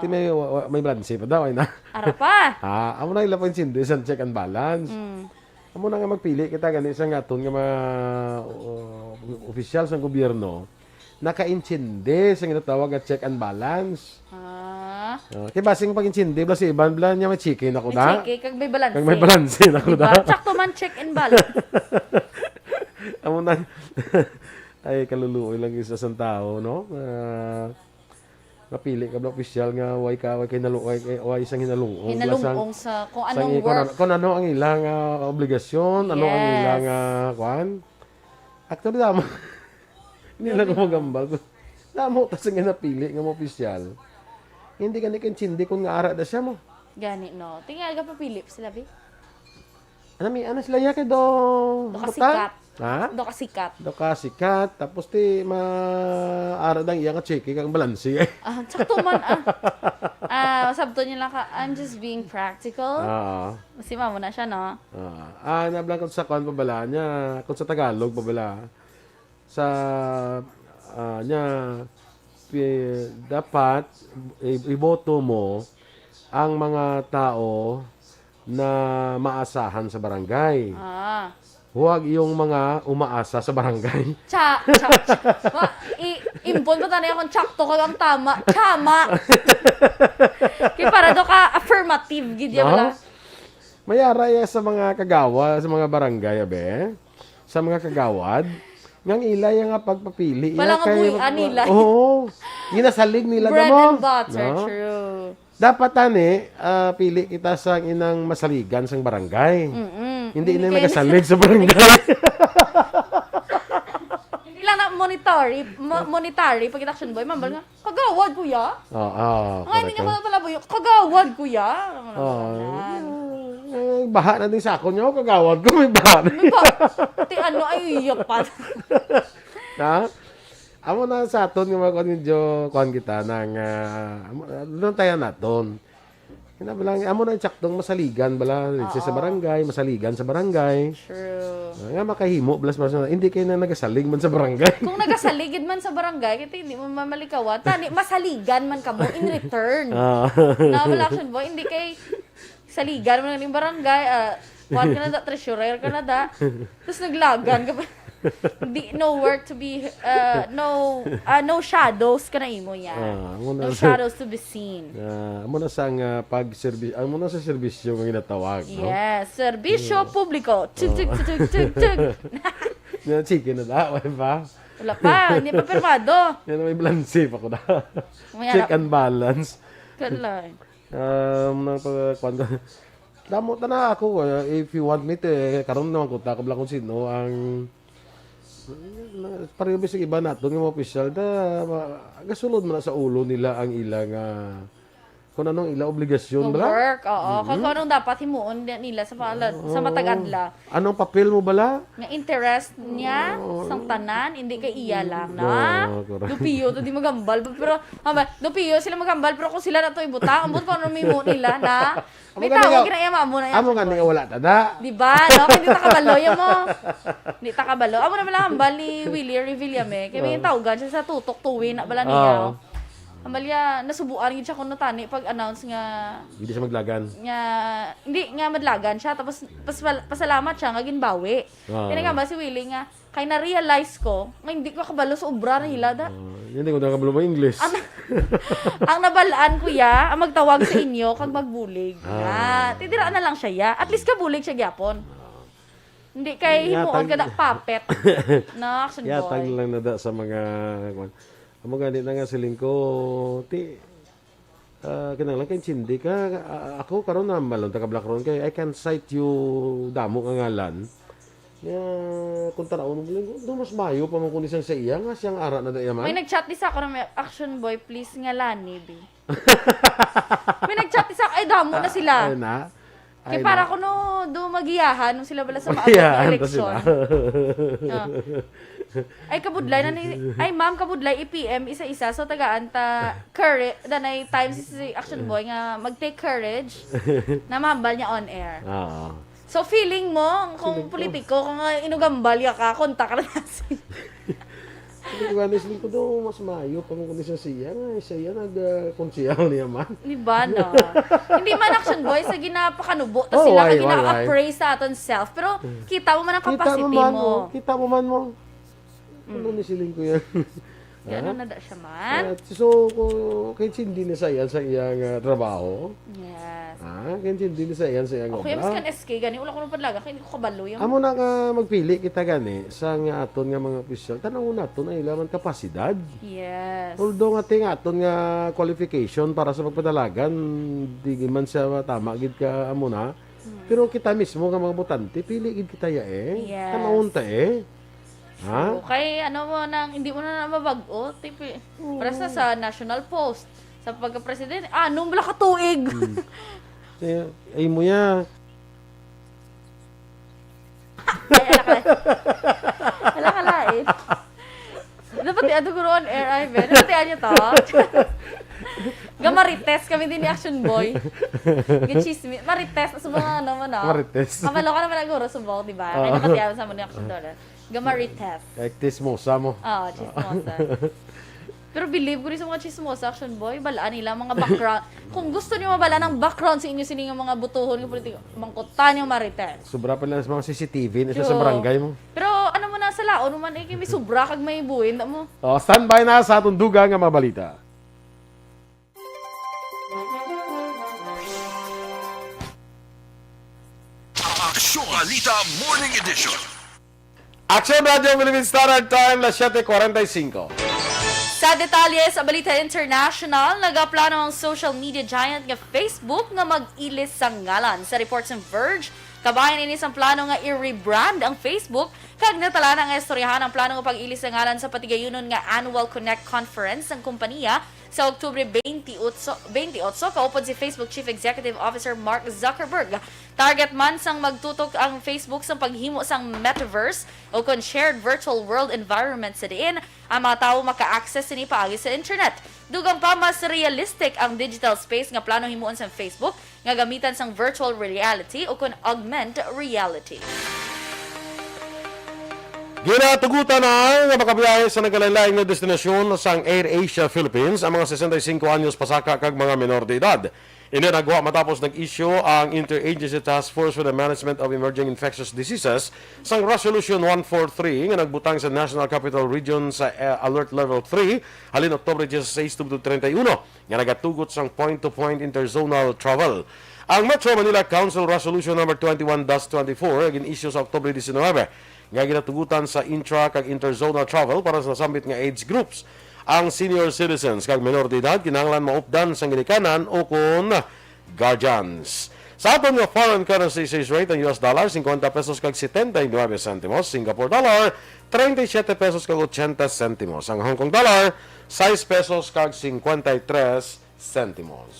may balance pa daw ay na. Ara pa. Amo na ila pag sindi sa check and balance. Amo na nga magpili kita gani sa ngaton nga mga opisyal sa gobyerno naka-intindi sa ginatawag nga check and balance. Kaya basing pag-intindi, bala si Iban, bala niya may chicken ako da. May chicken, kag may balance. Kag may balance ako da. Tsakto man check and balance. Amo na, ay kaluluoy lang isa sa tao, no? Napili ka ba opisyal nga way isang hinalungong. Hinalungong sa kung anong work. Kung ano ang ilang obligasyon, ano ang ilang kwan. Actually, damo. Hindi lang ko magambal. Damo, tas nga napili nga mo opisyal. Hindi ka nikinchindi kung nga ara da siya mo. Gani, no. Tingnan ka papili sila, bi. Ano sila ya kay do kasikat. Ha? Do kasikat. Do kasikat. Tapos ara dang iya ka check kang balansi. Sakto man sabto niya lang ka, I'm just being practical. Kasi mamo na siya, no? Nablang ko sa kwan pabala niya. Kung sa Tagalog pabala. Sa niya dapat iboto mo ang mga tao na maasahan sa barangay. Huwag yung mga umaasa sa barangay. Impon ko tanay akong tsakto ko ang tama. Tama! Kaya para do ka affirmative, gidya wala. Mayara sa mga kagawa, sa mga barangay, abe. Sa mga kagawad. Ngang ilay nga pagpapili. Wala nga buhian nila. Oo. Ginasalig nila bread mo. and butter, true. Dapat pili kita sa inang masaligan sa barangay. Hindi inang nagasalig sa barangay. Hindi lang na monetary pag action boy, mambal nga, kagawad kuya. Hindi nga pala boy, kagawad kuya. Baha na din sa ako nyo, kagawad ko, may baha. Ay iyak pa. Amo na sa aton nga mga kuan kita nang doon tayo naton. Kinabalang amo na tsaktong masaligan bala sa barangay, masaligan sa barangay. True. Nga makahimo blas hindi kayo na nagasalig man sa barangay. Kung nagasaligid man sa barangay, kaya hindi mo mamalikawan. Masaligan man ka mo in return. Wala action boy, hindi kay saligan mo ng barangay, kuan ka na da, treasurer ka na da. Tapos naglagan ka pa. No work to be no shadows ka na imo yan. No shadows to be seen. Amo na sa pag-service, amo na sa serbisyo nga ginatawag, no? Yes, serbisyo publiko. Tug. Chicken na da, wala pa? Wala pa, hindi pa pirmado. Yan may balance pa ko da. Check and balance. Kalay. Damo na ako, if you want me to, karon naman ko takab lang kung sino ang pareho sa iba nato ng mga opisyal gasulod mo na sa ulo nila ang ilang kung anong ilang obligasyon bala. Work, oo. Kung anong dapat himuon nila sa matag-adla. Anong papel mo bala? Nga interest niya sa tanan, hindi kay iya lang na. Dupiyo, to di magambal. Pero, dupiyo sila magambal, pero kung sila na to ibutang, ambot pa anong mimo nila na. May tawag kinayama mo na yan. Amo nga nga wala tada. Diba? No? Kaya di takabalo yan mo. Di takabalo. Amo na bala hambal ni Willie Revillame. Kaya may tawagan siya sa tutok tuwi na bala niya. Amalya, nasubuan gid siya kuno tani pag announce nga hindi siya maglagan. Hindi nga madlagan siya tapos pasalamat siya nga ginbawi. Kaya nga ba si Willie nga kay na realize ko nga hindi ko kabalo sa obra na hilada. Hindi ko nakabalo mo English. Ang nabalaan ko ang magtawag sa inyo kag magbulig. Tidira na lang siya ya. At least kabulig siya gyapon. Hindi kay himuon kada papet. Na action boy. Yatag lang na da sa mga amo ganit na nga siling ko kinahanglan kay sindi ka ako karon na malon ta kabla karon kay I can cite you damo nga ngalan kung tanaw do mas mayo pa man kun isang sa iya nga siyang ara na da yaman. May nagchat di sa ako na action boy please nga lani bi. May nagchat di sa ay damo na sila. Kaya para ko no do magiyahan nung sila bala sa maabot Magiyahan na to eleksyon. sila. Ay kabudlay na ay ma'am kabudlay i-PM isa-isa so tagaan ta courage danay time si Action Boy nga mag-take courage na mambal niya on air. Oo. So feeling mo kung politiko kung inugambal ka kontak ka na si Hindi ko honestly ko daw mas mayo pa kung siya siya nag-konsehal niya man. Di ba no? Hindi man Action Boy sa ginapakanubo ta sila kag gina-appraise sa aton self pero kita mo man ang capacity mo. Kita mo man mo. Ano ni siling ko yan? Gano'n na da siya man. So, kahit hindi na sa iyang trabaho. Yes. Kahit hindi na sa iyang okay, mas kan SK gani wala ko nang padlaga kay hindi ko kabalo yung. Amo na ka magpili kita gani sa nga aton nga mga opisyal. Tanong naton ay laman kapasidad. Yes. Although nga ting aton nga qualification para sa pagpadalagan di man siya tama gid ka amo na. Pero kita mismo nga mga botante pili gid kita ya Yes. Tanong ta Ha? Okay, ano mo nang hindi mo na mabago, tipi. Presa sa National Post sa pagka-presidente. Nung bala ka tuig. Ay mo ya. Ala eh. Dapat i-ato ko on air ay ben. Dapat i-ato to. Gamarites kami din ni Action Boy. Gachismi. Marites sa mga ano mo no. Marites. Mamalo ka naman naguro subok, di ba? Kaya dapat i-ato sa mo ni Action Dollar. Gamarites. Chismosa mo. Chismosa. Pero believe ko rin sa mga chismosa, Action Boy, balaan nila mga background. Kung gusto niyo mabala ng background sa inyo sining mga butuhon ng politiko, mangkutan yung marites. Sobra pa lang sa mga CCTV na sa barangay mo. Pero ano mo na sa laon man ay kimi sobra kag may buhin mo. Standby na sa atong duga nga mga balita. Aksyon Balita Morning Edition. Aksyon Radio Philippine Standard Time, las 7:45. Sa detalye sa Balita International, nagaplano ang social media giant nga Facebook nga mag-ilis sa ngalan. Sa reports ng Verge, kabayan inis ang plano nga i-rebrand ang Facebook kag natala na nga istoryahan ang plano nga pag-ilis sa ngalan sa patigayunon nga Annual Connect Conference ng kompanya sa Oktubre 28 kaupod si Facebook Chief Executive Officer Mark Zuckerberg. Target man sang magtutok ang Facebook sa paghimo sang metaverse o kon shared virtual world environment sa diin ang mga tao maka-access sini paagi sa internet. Dugang pa mas realistic ang digital space nga plano himuon sa Facebook nga gamitan sang virtual reality o kon augmented reality. Ginatugutan na nga makabiyahe sa nagalain-lain nga destinasyon sang Air Asia Philippines ang mga 65 anyos pasaka kag mga menor de edad. Ini nagwa matapos nag-issue ang Interagency Task Force for the Management of Emerging Infectious Diseases sang Resolution 143 nga nagbutang sa National Capital Region sa Alert Level 3 halin Oktubre 16 to 31 nga nagatugot sang point-to-point interzonal travel. Ang Metro Manila Council Resolution number 21-24 gin-issue sa Oktubre 19 nga ginatugutan sa intra kag interzonal travel para sa nasambit nga age groups. Ang senior citizens kag menor de edad kinahanglan maupdan sa ginikanan o kun guardians. Sa aton nga foreign currency exchange rate ang US dollar 50 pesos kag 79 centimos, Singapore dollar 37 pesos kag 80 centimos, ang Hong Kong dollar 6 pesos kag 53 centimos.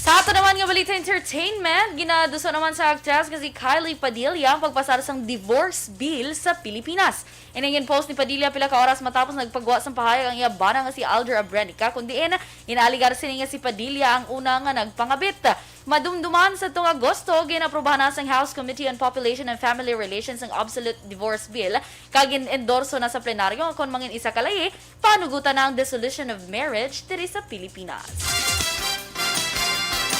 Sa ato naman nga balita entertainment, ginaduso naman sa actress kasi Kylie Padilla ang pagpasar sang divorce bill sa Pilipinas. Inangin post ni Padilla pila ka oras matapos nagpagawa sang pahayag ang iyabana nga si Alder Abrenica kundi inaaligar sini nga si Padilla ang una nga nagpangabit. Madumduman sa tuong Agosto, ginaprubahan na sang House Committee on Population and Family Relations ang Absolute Divorce Bill kag endorso na sa plenaryo kon mangin isa kalay panugutan na ang dissolution of marriage diri sa Pilipinas.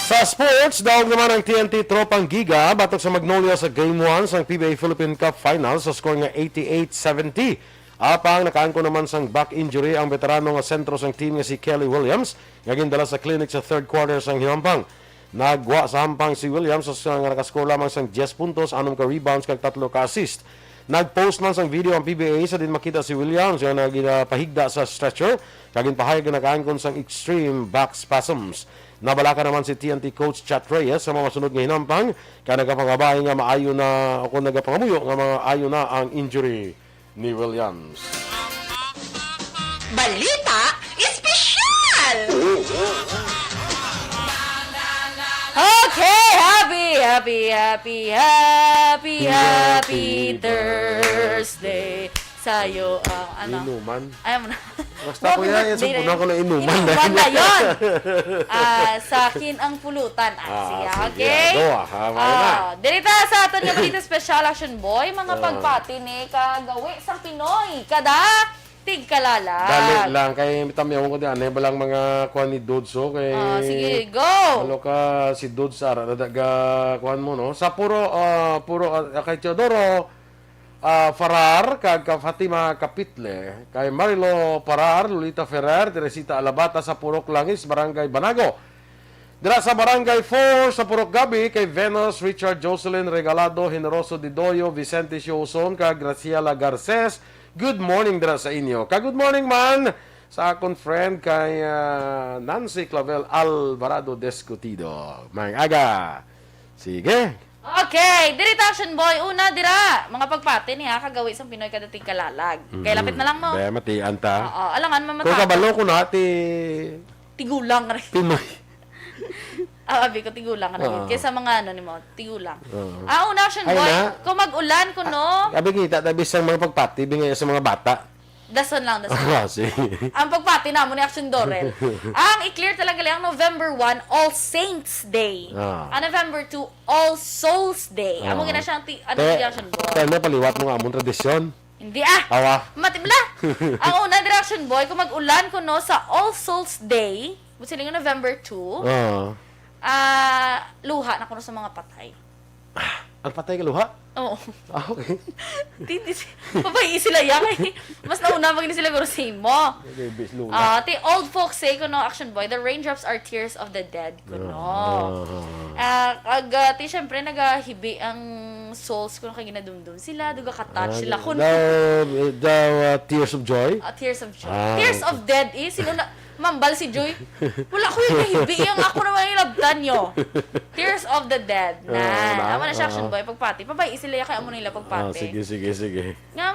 Sa sports, daog naman ang TNT Tropang Giga batok sa Magnolia sa Game 1 sa PBA Philippine Cup Final sa score nga 88-70. Apang nakaangko naman sang back injury ang veterano nga sentro sang team nga si Kelly Williams nga gindala sa clinic sa third quarter sang hinampang. Nagwa sa hampang si Williams sa nga nakascore lamang sang 10 puntos, 6 ka rebounds kag 3 ka assist. Nag-post man sang video ang PBA sa din makita si Williams nga nagpahigda sa stretcher kag ginpahayag nga nakaangkon sang extreme back spasms. Nabalaka naman si TNT coach Chat Reyes sa mga sunod nga hinampang kaya nagapangabay nga maayo na o nagapangamuyo nga maayo na ang injury ni Williams. Balita espesyal! Okay, happy Thursday. Sa'yo ang Inuman. Ayaw mo na. Basta ko yan, sumpunan ko na inuman. Inuman na yun. Sa akin ang pulutan. Siya, okay? Dirita sa aton nga balita special action boy, mga pagpati ni kagawi sa Pinoy. Kada tigkalalag. Dali lang, kay mitamyaw ko din, ba lang mga kuhan ni Dodso, kay... sige, go! Halo ka si Dodso, nadaga kuhan mo, no? Sa puro, kay Teodoro, Farar, kag Fatima Kapitle, kay Marilo Parar, Lolita Ferrer, Teresita Alabata sa Purok Langis, Barangay Banago. Dira sa Barangay 4 sa Purok Gabi, kay Venus, Richard Jocelyn Regalado, Generoso Didoyo, Vicente Siuson, kag Graciela Garces. Good morning dira sa inyo. Good morning man sa akong friend kay Nancy Clavel Alvarado Descutido. May aga. Sige. Okay, dirita action boy. Una, dira. Mga pagpati niya, kagawi sa Pinoy kadating kalalag. Kaya lapit na lang mo. Be, matian ta. Oo, alangan mamata. Kung kabalo ko na, tigulang rin. Pinoy. Abi ko, tigulang rin. Kaya sa mga ni mo, tigulang. Una action boy. Kung mag-ulan ko, no? Abi kita, tabis ang mga pagpati, bingay sa mga bata. Dason lang, dason. Sige. Ang pagpati na mo ni Action Dorel. Ang i-clear talaga lang November 1, All Saints Day. Ang November 2, All Souls Day. Amo gina siyang Action Boy. Kaya paliwat mo nga among tradisyon. Hindi Awa. Matibla. Ang una Action Boy, kung mag-ulan ko no sa All Souls Day, busiling yung November 2, luha na ko no sa mga patay. Ang patay ka luha? Oo. Okay. Papayi sila yan. Mas nauna maging sila guro sa mo. The old folks say ko no, Action Boy, the raindrops are tears of the dead ko no. Siyempre nagahibi ang souls ko no, kay ginadumdum sila, duga ka-touch sila ko no. Tears of joy? Tears of joy. Tears of dead sino na mambal si Joy. Wala ko yung nahibi. Yung ako naman yung labdan nyo. Tears of the Dead. Ama na siya Action Boy. Pagpati. Pabay, isila kaya mo nila pagpati. Sige. Nga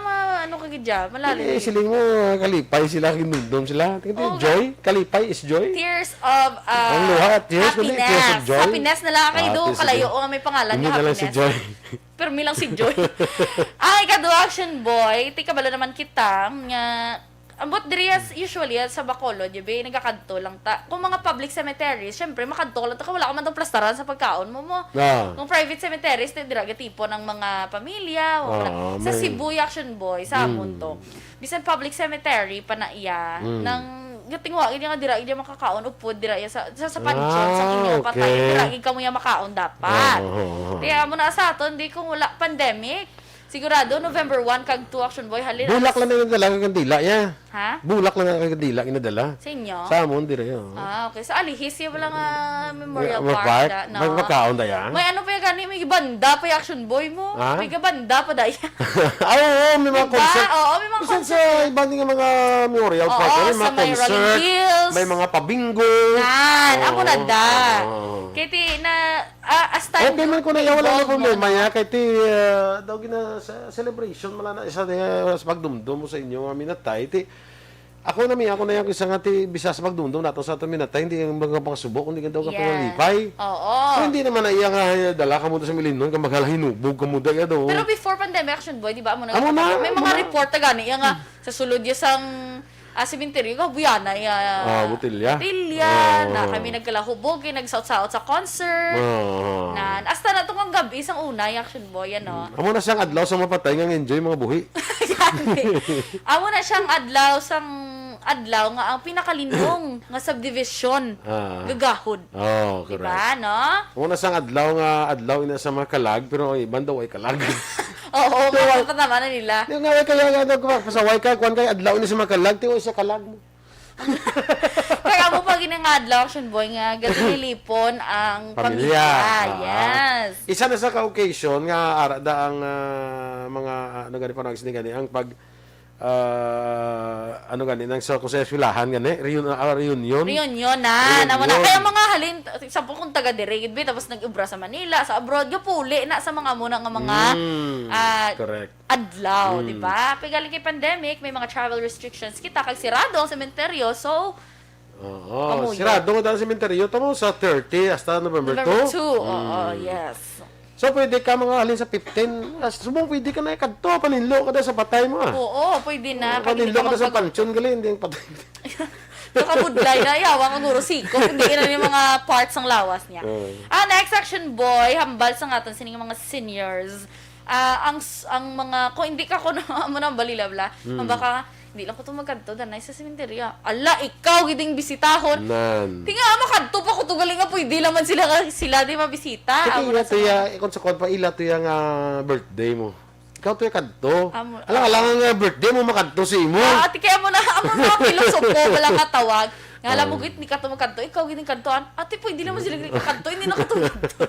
ano kagidya. Malalim. Siling mo, kalipay sila, kinundom sila. Joy? Kalipay is joy? Tears of happiness. Tears of joy? Happiness na lang kayo doon. Kalayo o may pangalan yung happiness. Hindi na lang si Joy. Pero lang si Joy. Ang ikado Action Boy, tikabala naman kita nga ambot dirias usually sa Bacolod, yabi nagakadto lang ta. Kung mga public cemeteries, syempre makadto lang ta wala ka man tong plastaran sa pagkaon mo. Kung private cemeteries, dira tipo ng mga pamilya, sa Cebu Action Boy sa amon to. Bisan public cemetery pa na iya nang gatingwa gid nga dira gid makakaon upod dira sa pansyon sa inyong patay. Dira gid kamo ya makaon dapat. Kaya mo na sa aton di kung wala pandemic. Sigurado, November 1, kag 2 Action Boy, halina. Bulak lang na inadala kang kandila niya. Ha? Bulak lang na kandila inadala. Sa inyo? Sa amon, dire yun. Okay. Sa Alihis, yung walang memorial park. May makaon da yan? May ano pa yung gani, may banda pa yung Action Boy mo. May gabanda pa da yan. Oo, may mga concert. Oo, may mga concert. Sa ibang mga memorial park. May mga concert. May mga pabingo. Ako na da. Kaya na, as time okay man ko na wala na problema ya kay ti daw gina sa celebration mala na isa sa pagdumdum mo sa inyo minatay ti ako na yung isang ati bisa sa pagdumdum nato sa ato minatay hindi yung mga pangsubok kundi daw ka pangalipay. Oo. Hindi naman na iya nga dala ka mo sa milinon ka maghala hinubog ka mo daw. Pero before pandemic Action Boy, di ba may mga report na gani nga sa sulod sang cemetery ko buyana butilya na kami nagkalahubog nagsaot-saot sa concert na hasta na itong gabi isang unay Action Boy amo na siyang adlaw sa mapatay nga enjoy mga buhi. Amo na siyang adlaw nga ang pinakalinong nga subdivision gagahod. Correct. Diba, no? Amo na siyang adlaw ina sa mga kalag pero iban daw ay kalag. Oo, mga patama na nila. Yung nga kaya pasaway ka kuan kay adlaw ni sa mga kalag tiyo sa kalag mo. Kaya mo pag ginangadlaw Action Boy nga gatilipon ang pamilya. Yes. Isa na sa ka-occasion nga arada ang mga gani ang pag nang sa kuseswilahan gani reunion na kaya mga halin sa kung taga dire gid tapos nag-ubra sa Manila sa abroad gapuli na sa mga muna nga mga correct adlaw di ba pigaling kay pandemic may mga travel restrictions kita kag sirado ang sementeryo so Oo. Sirado nga dahil sa cementerio. Tamo sa 30 hasta November 2. November 2. Oo, yes. So, pwede ka mga alin sa 15. Subong, pwede ka na ikadto. Paninlo ka na sa patay mo. Oo, pwede na. Paninlo ka na sa pansyon. Gali, hindi yung patay. Nakabudlay na. Yawa ang guro siko. Hindi na yung mga parts ng lawas niya. Next action boy. Hambal sa nga ito. Sining mga seniors. Ang mga, kung hindi ka ko na mo nang balilabla, baka, hindi lang ko ito magkanto, danay sa sementerya. Ala, ikaw, giding bisitahon. Tinga, makanto pa ko ito galing nga po, hindi naman sila di mabisita. Sige, ila ito kung sa kwan pa, ila ito yung birthday mo. Ikaw ito yung kanto. Alang nga birthday mo, makanto si mo. Ati kaya mo na, ang mga filosopo, walang katawag. Nga alam mo, hindi ka ito magkanto, ikaw gining kantoan. Ate po, hindi naman sila gining kanto, hindi na katumkanto.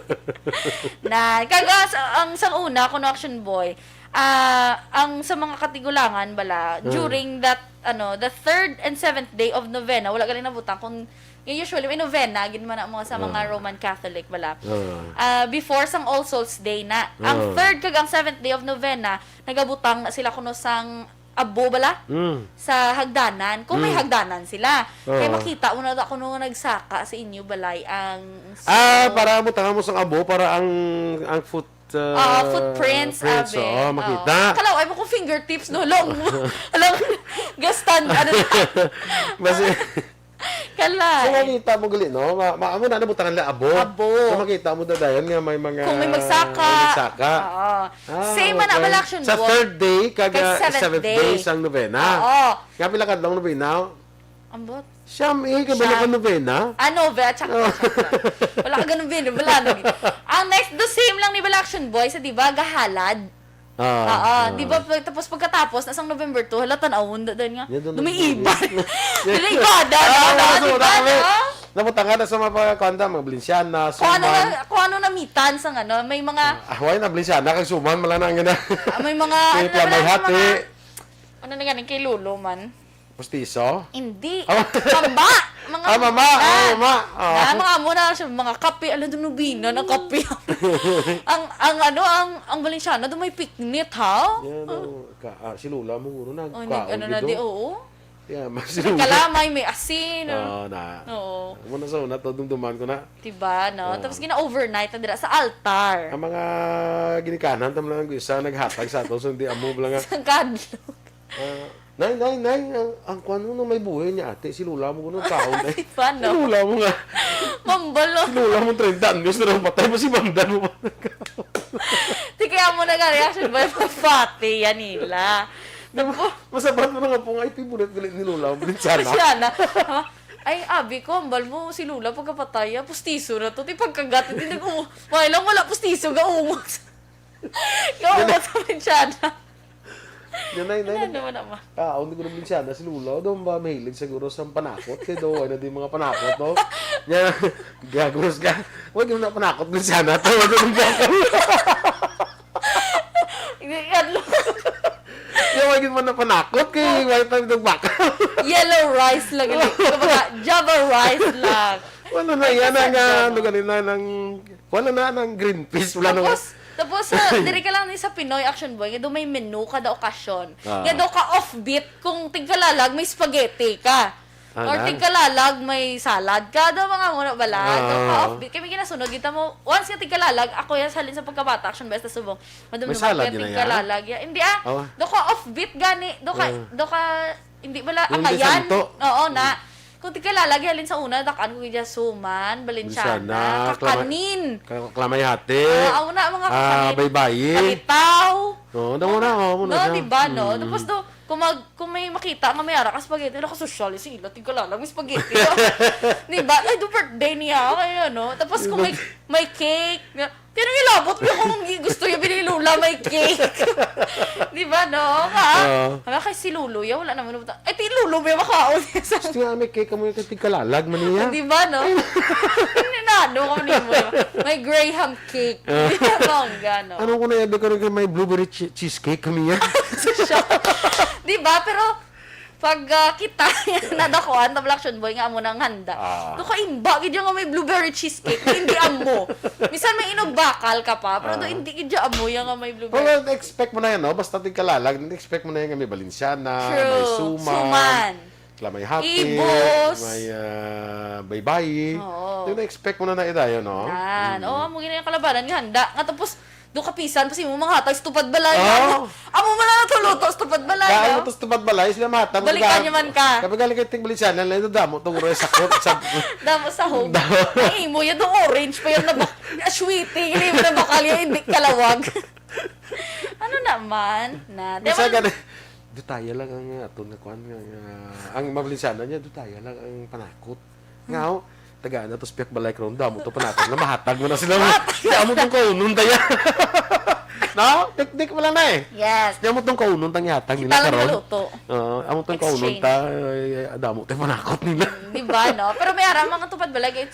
Ang sang una, kung action boy, ang sa mga katigulangan bala during that the 3rd and 7th day of novena wala galing nabutang kung usually may novena gid man mo sa mga Roman Catholic bala before sang All Souls Day na ang 3rd kag ang 7th day of novena nagabutang sila kuno sang abo bala sa hagdanan kung may hagdanan sila kaya makita mo na ako nung nagsaka sa inyo balay ang para butangan mo sang abo para ang footprints, abe. Makita. Kalaw, ay mo kong fingertips, no? Long. Alam, gastan, Basi. Kalay. So, makita mo gali, no? Maamo na nabutangan la abo. So, makita mo dadayon nga may mga... Kung may magsaka. Same man ang action sa 3rd day, kag 7th day sang novena. Nga pila kadlong novena. Ambot. Siyam, kabala ka novena? Novena, tsaka. Wala ka ganun bin, wala. Ang next, the same lang ni Balaction Boy sa diba, gahalad. Di ba, tapos pagkatapos, nasang November 2, halatan awon, dahil nga, dumiiban. Dumiibada, Nabutangan na sa mga pagkakanda, mga Blinsyana, Suman. Kung ano namitan sa may mga... Why na Blinsyana, kag Suman, malana nga na. May mga... May hati. Ano na ganing kay Lolo man? Pustiso? Hindi. Mama! Mama! Mga muna siya, mga kape. Alam doon nubina ng kape. ang Valenciana, doon may picnic, ha? Si Lula mo guro na. Oo. Kalamay, may asin. Oo. Muna sa una, dumduman ko na. Diba, no? Tapos gina-overnight na dira sa altar. Ang mga ginikanan, tam lang isa, naghatag sa ato, so hindi amo lang nga. Sa kadlog. Nay, ang kwan mo may buhay niya ate, si Lula mo kung taon. Paano? Si Lula mo nga. Mambalo. Si Lula mo 30 anyos na rin patay, si Mamdan mo pa. Di kaya mo nag-reaction ba yung pati yan nila. Masabat mo na nga po nga, ipibulit galit ni Lula mo. Sana. Ay, abi ko, ambal mo si Lula pagkapatay, pustiso na to. Di pagkagat, hindi lang wala pustiso, gaumot. Gaumot sa Valenciana. Nay. Ano naman? Hindi ko naman siya na si Lula. Doon ba mahilig siguro sa panakot? Kaya doon, din mga panakot, no? Yan, gagawin ka. Huwag yung na panakot din siya na. Tawa doon ba ka? Huwag yung na panakot. Kaya huwag tayo doon baka. Yellow rice lang. Java rice lang. Wala na yan wala na ng green peas. Wala na. Tapos, diri ka lang sa Pinoy Action Boy, nga doon may menu kada okasyon. Nga daw ka offbeat, kung tigkalalag, may spaghetti ka. Or tigkalalag, may salad ka. Daw mga muna bala. Daw ka offbeat. Kami ginasunod, kita mo, once nga tigkalalag, ako yan salin sa pagkabata Action Boy, sa subong. May salad yun na yan? Tigkalalag. Hindi daw ka offbeat gani. Daw ka, hindi bala, amayan. Oo na. Kung di ka lalagyan sa una, dakaan ko kaya Suman, Valenciana, Kakanin. Klamayhati. Mga kakanin. Baybayi. Kabitaw. Damo na. No, diba, no? Tapos kung may makita nga may ara ka spaghetti, ka social, sila, di ka lalag, may spaghetti. Diba? Ay, do birthday niya. Kaya, no? Tapos kung may cake, pero ilabot mo kung gusto niya binilula, may cake. Diba, no? Hanga kay si Luluya, wala naman. Ay, ti Lulu, may makaon. Gusto nga may cake mo yung tigkalalag man niya. Diba, no? Ninano kami mo. May Graham cake. Diba, no? Ano ko na yabi ka rin may blueberry cheesecake kami yan? Diba, pero pag kita nadakuan na Action Boy nga mo nang handa. Do ka imba gid nga may blueberry cheesecake, hindi amo. Minsan may inog bakal ka pa, pero do hindi gid amo nga may blueberry. Well, expect mo na yan, no? Basta tigkalalag, expect mo na yan nga may Valenciana, may Suman. May hati, Ibos. may baybay. Oo. Yung na-expect mo na idayo, no? Yan. Mo gina yung kalabanan nga handa. Nga tapos, doon kapisan, kasi mo mga hatag, stupad balay. Amo mo na natuluto, stupad balay. Kaya mo stupad balay, sila matang. Balikan niyo man ka. Kapag galing kayo tingbalisan, lalay na damo, itong res sakot. Damo sa home. Ay, mo yan doon orange pa yun na sweetie. Hindi mo na bakal yung hindi kalawag. Ano naman? Masa ganun. Dutaya lang ang aton na kuan ang mabilisan niya dutaya lang ang panakot. Ngao tagaan na to spiak balay kron damo to panakot na mahatag mo na sila. Kaya mo tong kaunon taya. No, teknik mo lang na eh. Yes. Kaya mo tong kaunon tang yatag nila karon. Amo tong kaunon ta damo to panakot nila. Di ba no? Pero may ara mga tupad balay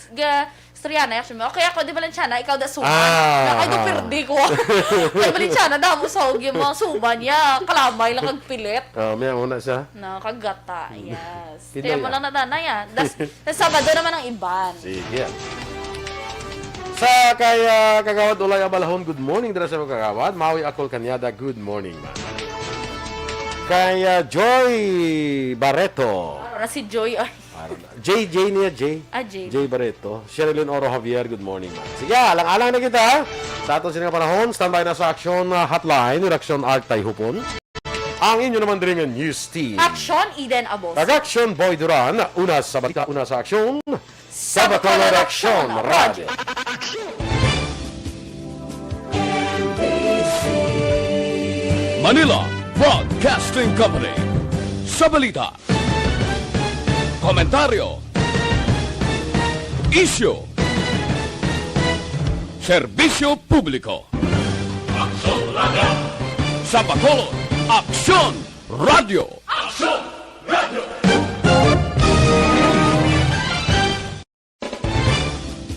Soriana, actually. Okay, ako, di ba lang siya na, ikaw da suman. Ay, do perdi ko. Di ba lang siya na, damo sa hugi mga suman niya. Kalamay lang kagpilit. May muna siya. No, kagata. Yes. Kaya mo lang natana yan. Das Sabado naman ang iban. Sige. Sa kaya kagawad ulay abalahon, good morning. Dara sa mga kagawad. Maui akol kanyada, good morning, man. Kaya Joy Barreto. Para si Joy, ay. J niya, J. J Barreto. Sherilyn Oro Javier, good morning, man. Sige, alang-alang na kita. Sa aton sininga panahon, standby na sa Aksyon Hotline, Aksyon Tayhopon. Ang inyo naman din ng news team. Aksyon, Eden Abos. Aksyon, Boy Duran. Una sa balita, una sa Aksyon. Sa Bacolod Aksyon Radio. Manila Broadcasting Company. Sa balita, komentaryo, issue, serbisyo publiko. Aksyon Radio! Sa Bacolod, Aksyon Radio! Aksyon Radio!